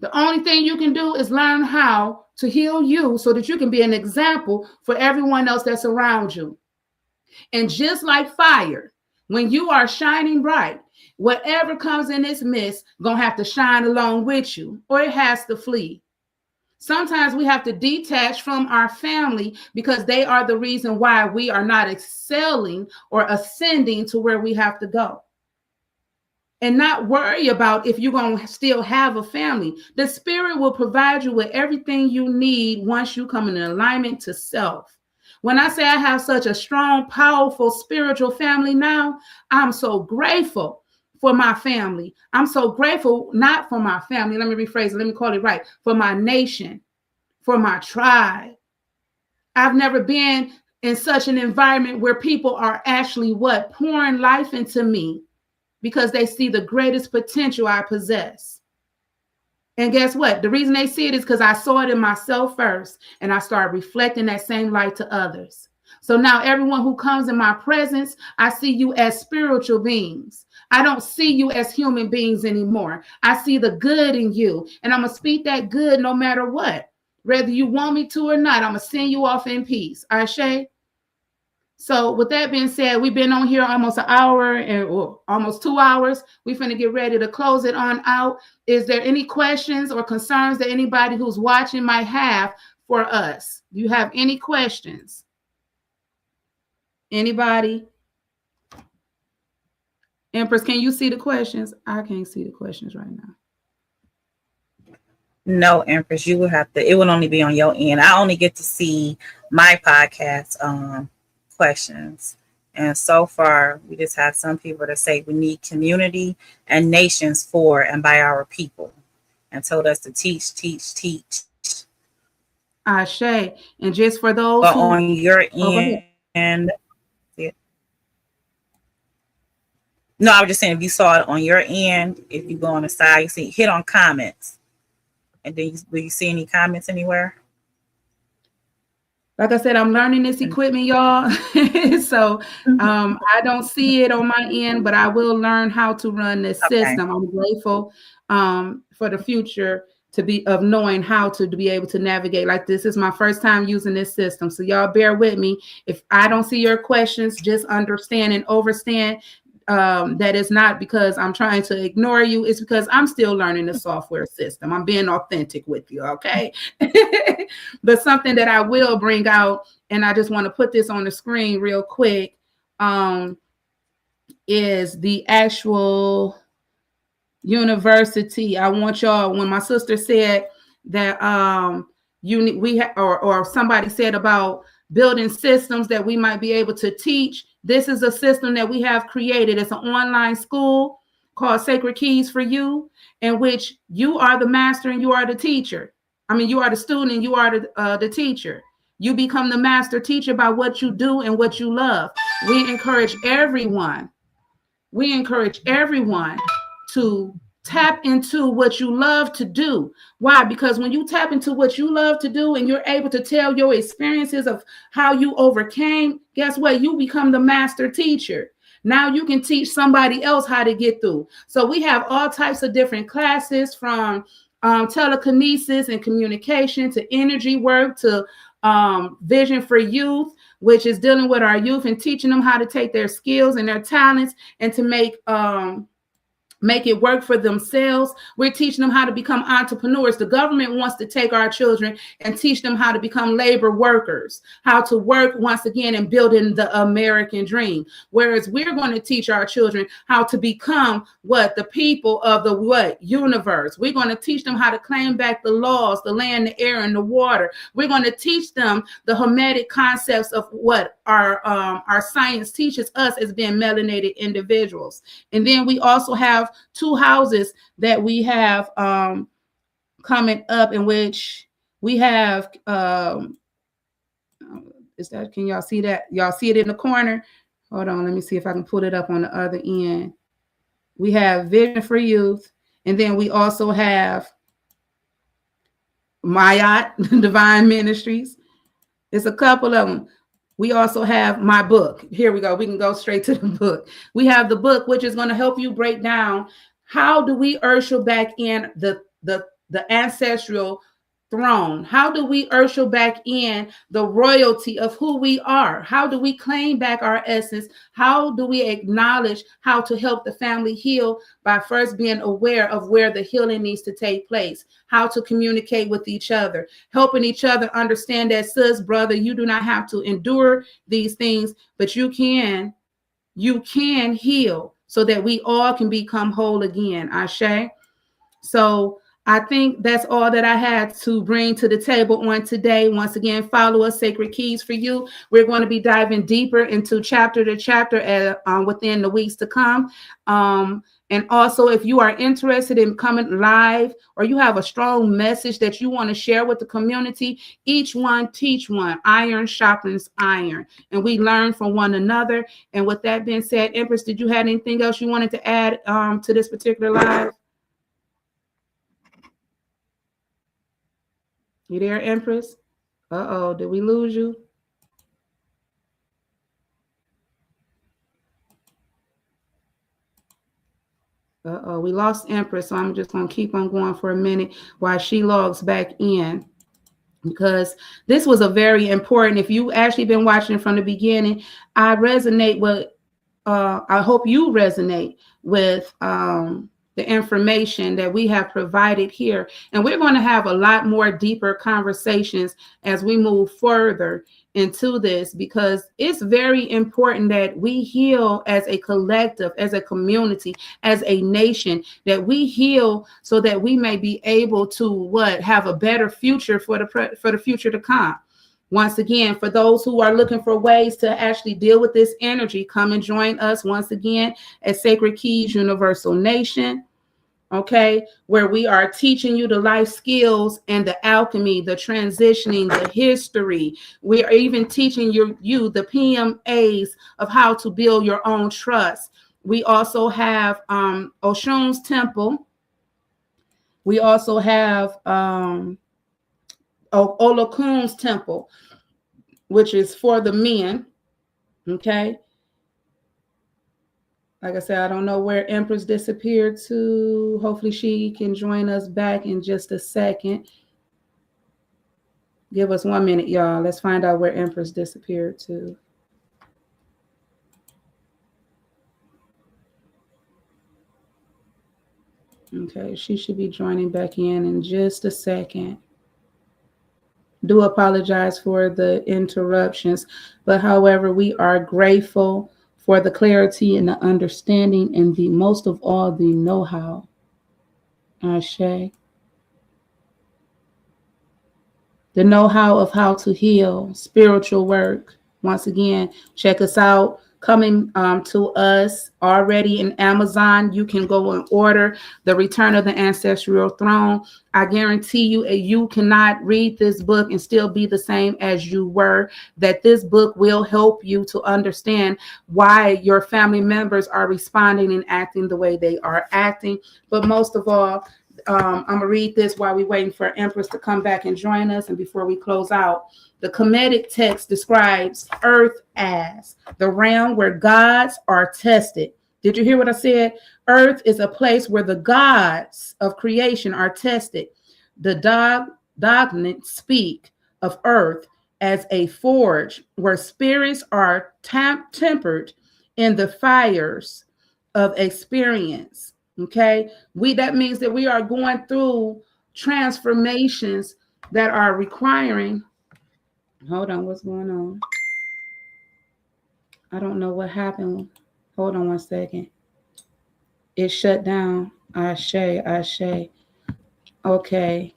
The only thing you can do is learn how to heal you so that you can be an example for everyone else that's around you. And just like fire, when you are shining bright, whatever comes in this mist gonna have to shine along with you, or it has to flee. Sometimes we have to detach from our family because they are the reason why we are not excelling or ascending to where we have to go. And not worry about if you're going to still have a family. The spirit will provide you with everything you need once you come in alignment to self. When I say I have such a strong, powerful spiritual family now, I'm so grateful for my family. I'm so grateful, not for my family. Let me rephrase it. Let me call it right. For my nation, for my tribe. I've never been in such an environment where people are actually pouring life into me because they see the greatest potential I possess. And guess what? The reason they see it is because I saw it in myself first, and I started reflecting that same light to others. So now everyone who comes in my presence, I see you as spiritual beings. I don't see you as human beings anymore. I see the good in you, and I'm going to speak that good no matter what. Whether you want me to or not, I'm going to send you off in peace. Ashe? So with that being said, we've been on here almost an hour and almost 2 hours. We finna get ready to close it on out. Is there any questions or concerns that anybody who's watching might have for us? Do you have any questions? Anybody? Empress, can you see the questions? I can't see the questions right now. No, Empress, you will have to. It will only be on your end. I only get to see my podcast questions, and so far we just have some people that say we need community and nations for and by our people, and told us to teach. Ashe. And just for those but who on your end, no, I was just saying if you saw it on your end, if you go on the side, you see hit on comments. And then will you see any comments anywhere? Like I said, I'm learning this equipment, y'all. So I don't see it on my end, but I will learn how to run this system. I'm grateful for the future to be of knowing how to be able to navigate like this. Is my first time using this system. So y'all bear with me. If I don't see your questions, just understand and overstand that is not because I'm trying to ignore you. It's because I'm still learning the software system. I'm being authentic with you, okay? But something that I will bring out, and I just want to put this on the screen real quick, is the actual university. I want y'all, when my sister said that or somebody said about building systems that we might be able to teach. This is a system that we have created. It's an online school called SacredKeyz4U, in which you are the master and you are the teacher. I mean, you are the student and you are the teacher. You become the master teacher by what you do and what you love. We encourage everyone to tap into what you love to do. Why? Because when you tap into what you love to do and you're able to tell your experiences of how you overcame, guess what? You become the master teacher. Now you can teach somebody else how to get through. So we have all types of different classes, from telekinesis and communication to energy work to vision for youth, which is dealing with our youth and teaching them how to take their skills and their talents and to make it work for themselves. We're teaching them how to become entrepreneurs. The government wants to take our children and teach them how to become labor workers, how to work once again and building the American dream. Whereas we're going to teach our children how to become the people of the universe. We're going to teach them how to claim back the laws, the land, the air, and the water. We're going to teach them the Hermetic concepts of what our science teaches us as being melanated individuals. And then we also have 2 houses that we have coming up, in which we have can y'all see that? Y'all see it in the corner? Hold on, let me see if I can pull it up on the other end. We have Vision for Youth, and then we also have Mayat Divine Ministries. It's a couple of them. We also have my book. Here we go. We can go straight to the book. We have the book, which is going to help you break down how do we usher back in the ancestral throne? How do we usher back in the royalty of who we are? How do we claim back our essence? How do we acknowledge how to help the family heal by first being aware of where the healing needs to take place? How to communicate with each other, helping each other understand that, sis, brother, you do not have to endure these things, but you can heal so that we all can become whole again. Ashe. So I think that's all that I had to bring to the table on today. Once again, follow us, SacredKeyz4U. We're going to be diving deeper into chapter to chapter within the weeks to come. And also, if you are interested in coming live, or you have a strong message that you want to share with the community, each one teach one. Iron sharpens iron, and we learn from one another. And with that being said, Empress, did you have anything else you wanted to add to this particular live? You there, Empress? Uh-oh, did we lose you? Uh-oh, we lost Empress, so I'm just going to keep on going for a minute while she logs back in. because this was a very important, if you actually been watching from the beginning, I hope you resonate with the information that we have provided here. And we're going to have a lot more deeper conversations as we move further into this, because it's very important that we heal as a collective, as a community, as a nation, that we heal so that we may be able to have a better future for the future to come. Once again, for those who are looking for ways to actually deal with this energy, come and join us once again at Sacred Keys Universal Nation, okay, where we are teaching you the life skills and the alchemy, the transitioning, the history. We are even teaching you the PMAs of how to build your own trust. We also have Oshun's Temple. We also have Olokun's Temple, which is for the men. Okay. Like I said, I don't know where Empress disappeared to. Hopefully she can join us back in just a second. Give us 1 minute, y'all. Let's find out where Empress disappeared to. Okay, she should be joining back in just a second. Do apologize for the interruptions, but however, we are grateful for the clarity and the understanding and the most of all the know-how. Ashe. The know-how of how to heal, spiritual work. Once again, check us out. Coming to us already in Amazon. You can go and order The Return of the Ancestral Throne. I guarantee you, you cannot read this book and still be the same as you were. That this book will help you to understand why your family members are responding and acting the way they are acting. But most of all, I'm going to read this while we're waiting for Empress to come back and join us. And before we close out, the Kemetic text describes Earth as the realm where gods are tested. Did you hear what I said? Earth is a place where the gods of creation are tested. The dogmatics speak of Earth as a forge where spirits are tempered in the fires of experience. Okay, that means that we are going through transformations that are requiring. Hold on, what's going on? I don't know what happened. Hold on 1 second. It shut down. Ashe. Okay.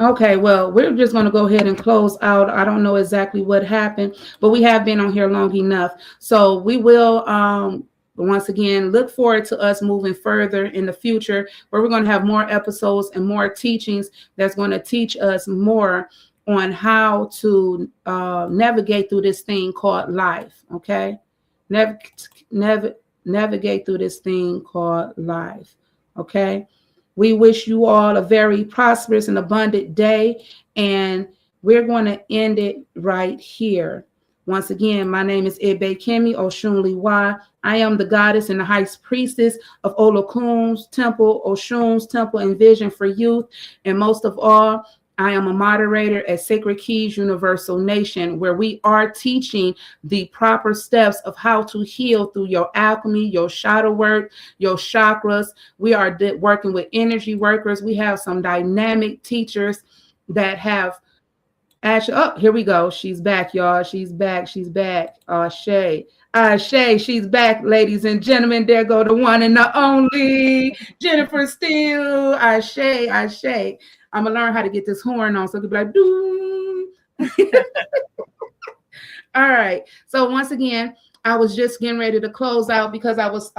Okay, well, we're just going to go ahead and close out. I don't know exactly what happened, but we have been on here long enough. So we will, once again, look forward to us moving further in the future, where we're going to have more episodes and more teachings that's going to teach us more on how to navigate through this thing called life, okay? Navigate through this thing called life, okay? We wish you all a very prosperous and abundant day, and we're going to end it right here. Once again, my name is Egbekemi Oshunlewa. I am the goddess and the high priestess of Olokun's Temple, Oshun's Temple, and Vision for Youth. And most of all, I am a moderator at Sacred Keys Universal Nation, where we are teaching the proper steps of how to heal through your alchemy, your shadow work, your chakras. We are working with energy workers. We have some dynamic teachers that have actually, oh, here we go. She's back, y'all. She's back. Shay, she's back, ladies and gentlemen. There go the one and the only Jennifer Steele. Shay. I'm gonna learn how to get this horn on so it can be like doom. All right. So once again, I was just getting ready to close out because I was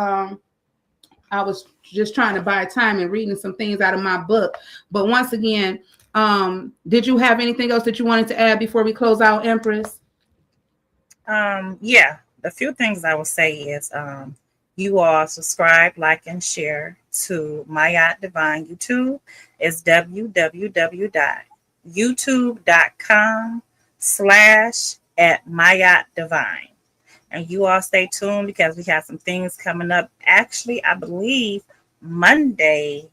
just trying to buy time and reading some things out of my book. But once again, did you have anything else that you wanted to add before we close out, Empress? Yeah, a few things I will say is you all subscribe, like, and share to Mayat Divine YouTube. It's www.youtube.com/@MayatDivine. And you all stay tuned because we have some things coming up. Actually, I believe Monday,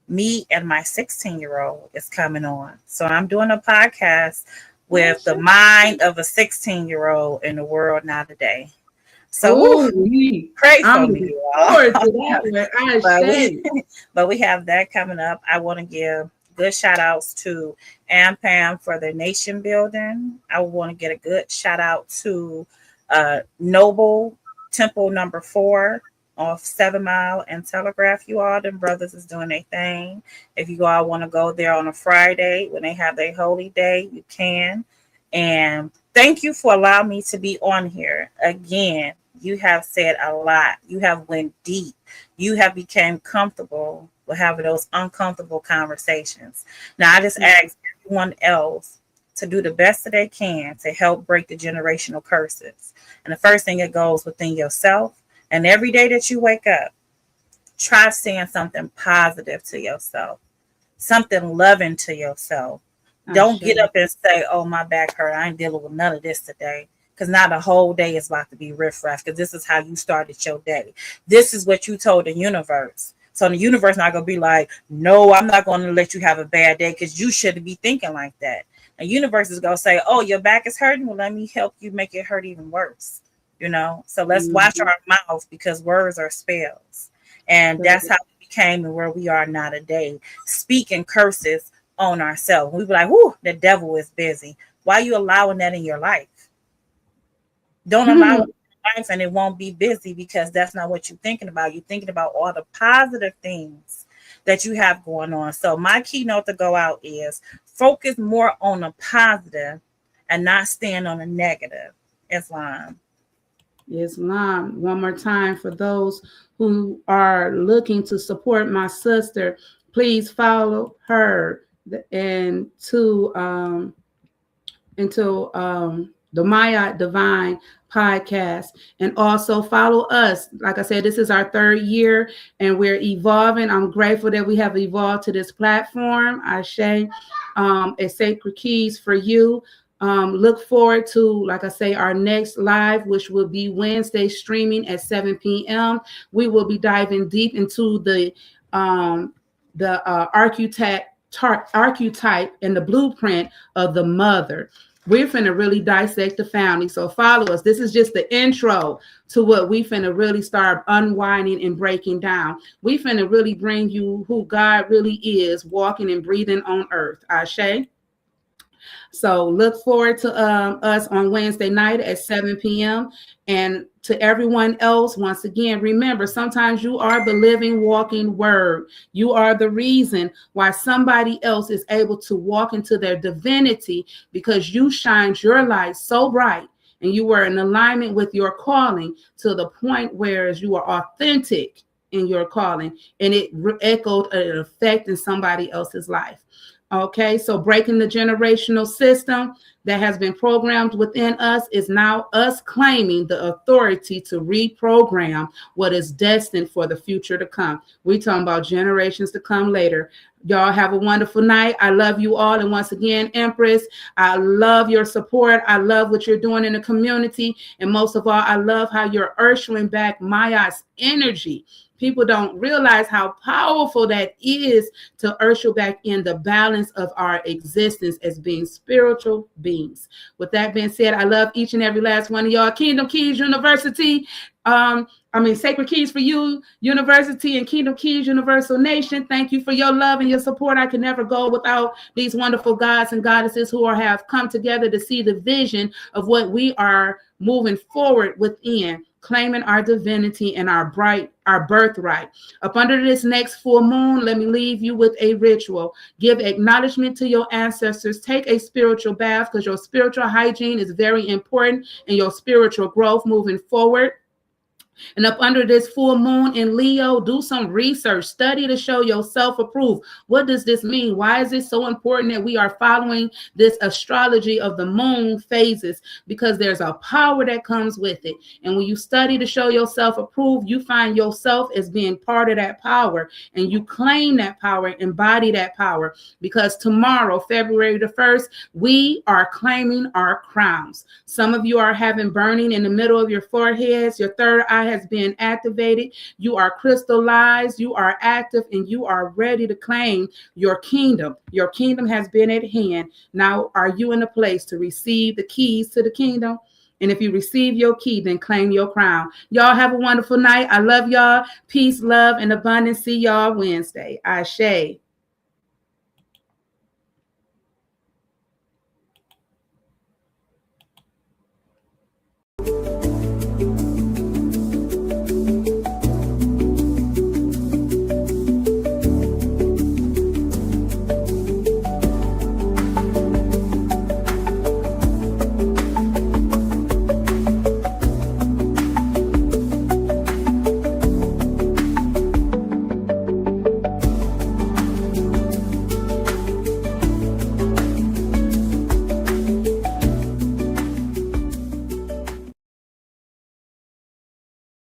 me and my 16-year-old is coming on. So I'm doing a podcast with the mind of a 16-year-old in the world now today. So pray for me, you all. To that but we have that coming up. I want to give good shout outs to Pam for the nation building. I want to get a good shout out to Noble Temple number 4 off 7 Mile and Telegraph. You all, them brothers is doing their thing. If you all want to go there on a Friday when they have their holy day, you can. And thank you for allowing me to be on here again. You have said a lot. You have went deep. You have become comfortable with having those uncomfortable conversations. Now, I just ask everyone else to do the best that they can to help break the generational curses. And the first thing, it goes within yourself. And every day that you wake up, try saying something positive to yourself, something loving to yourself. Don't get up and say, oh, my back hurt. I ain't dealing with none of this today. Because now the whole day is about to be riffraff, because this is how you started your day. This is what you told the universe. So the universe not going to be like, no, I'm not going to let you have a bad day, because you shouldn't be thinking like that. The universe is going to say, oh, your back is hurting. Well, let me help you make it hurt even worse. You know, so let's watch our mouth, because words are spells. And that's how we became and where we are now today, speaking curses on ourselves. We be like, whoo, the devil is busy. Why are you allowing that in your life? Don't allow it in your life and it won't be busy, because that's not what you're thinking about. You're thinking about all the positive things that you have going on. So my keynote to go out is focus more on the positive and not stand on the negative. Islam. One more time for those who are looking to support my sister, please follow her into the Maya Divine podcast, and also follow us. Like I said, this is our 3rd year and we're evolving. I'm grateful that we have evolved to this platform. Ashe, a SacredKeyz4U. Look forward to, like I say, our next live, which will be Wednesday, streaming at 7 p.m. We will be diving deep into the archetype and the blueprint of the mother. We're finna really dissect the family, so follow us. This is just the intro to what we finna really start unwinding and breaking down. We finna really bring you who God really is, walking and breathing on earth. Ashe. So look forward to us on Wednesday night at 7 p.m. And to everyone else, once again, remember, sometimes you are the living, walking word. You are the reason why somebody else is able to walk into their divinity, because you shined your light so bright and you were in alignment with your calling to the point where you are authentic in your calling, and it echoed an effect in somebody else's life. Okay, so breaking the generational system that has been programmed within us is now us claiming the authority to reprogram what is destined for the future to come. We're talking about generations to come later. Y'all have a wonderful night. I love you all. And once again, Empress, I love your support. I love what you're doing in the community. And most of all, I love how you're ushering back Maya's energy. People don't realize how powerful that is to usher back in the balance of our existence as being spiritual beings. With that being said, I love each and every last one of y'all. Kingdom Keys University, SacredKeyz4U University and Kingdom Keys Universal Nation. Thank you for your love and your support. I could never go without these wonderful gods and goddesses who have come together to see the vision of what we are moving forward within, claiming our divinity and our birthright. Up under this next full moon, let me leave you with a ritual. Give acknowledgement to your ancestors. Take a spiritual bath, because your spiritual hygiene is very important in your spiritual growth moving forward. And up under this full moon in Leo, do some research, study to show yourself approved. What does this mean? Why is it so important that we are following this astrology of the moon phases? Because there's a power that comes with it. And when you study to show yourself approved, you find yourself as being part of that power, and you claim that power, embody that power. Because tomorrow, February the 1st, we are claiming our crowns. Some of you are having burning in the middle of your foreheads, your third eye, eye has been activated. You are crystallized, you are active, and you are ready to claim your kingdom. Your kingdom has been at hand. Now, are you in a place to receive the keys to the kingdom? And if you receive your key, then claim your crown. Y'all have a wonderful night. I love y'all. Peace, love, and abundance. See y'all Wednesday. Ashe.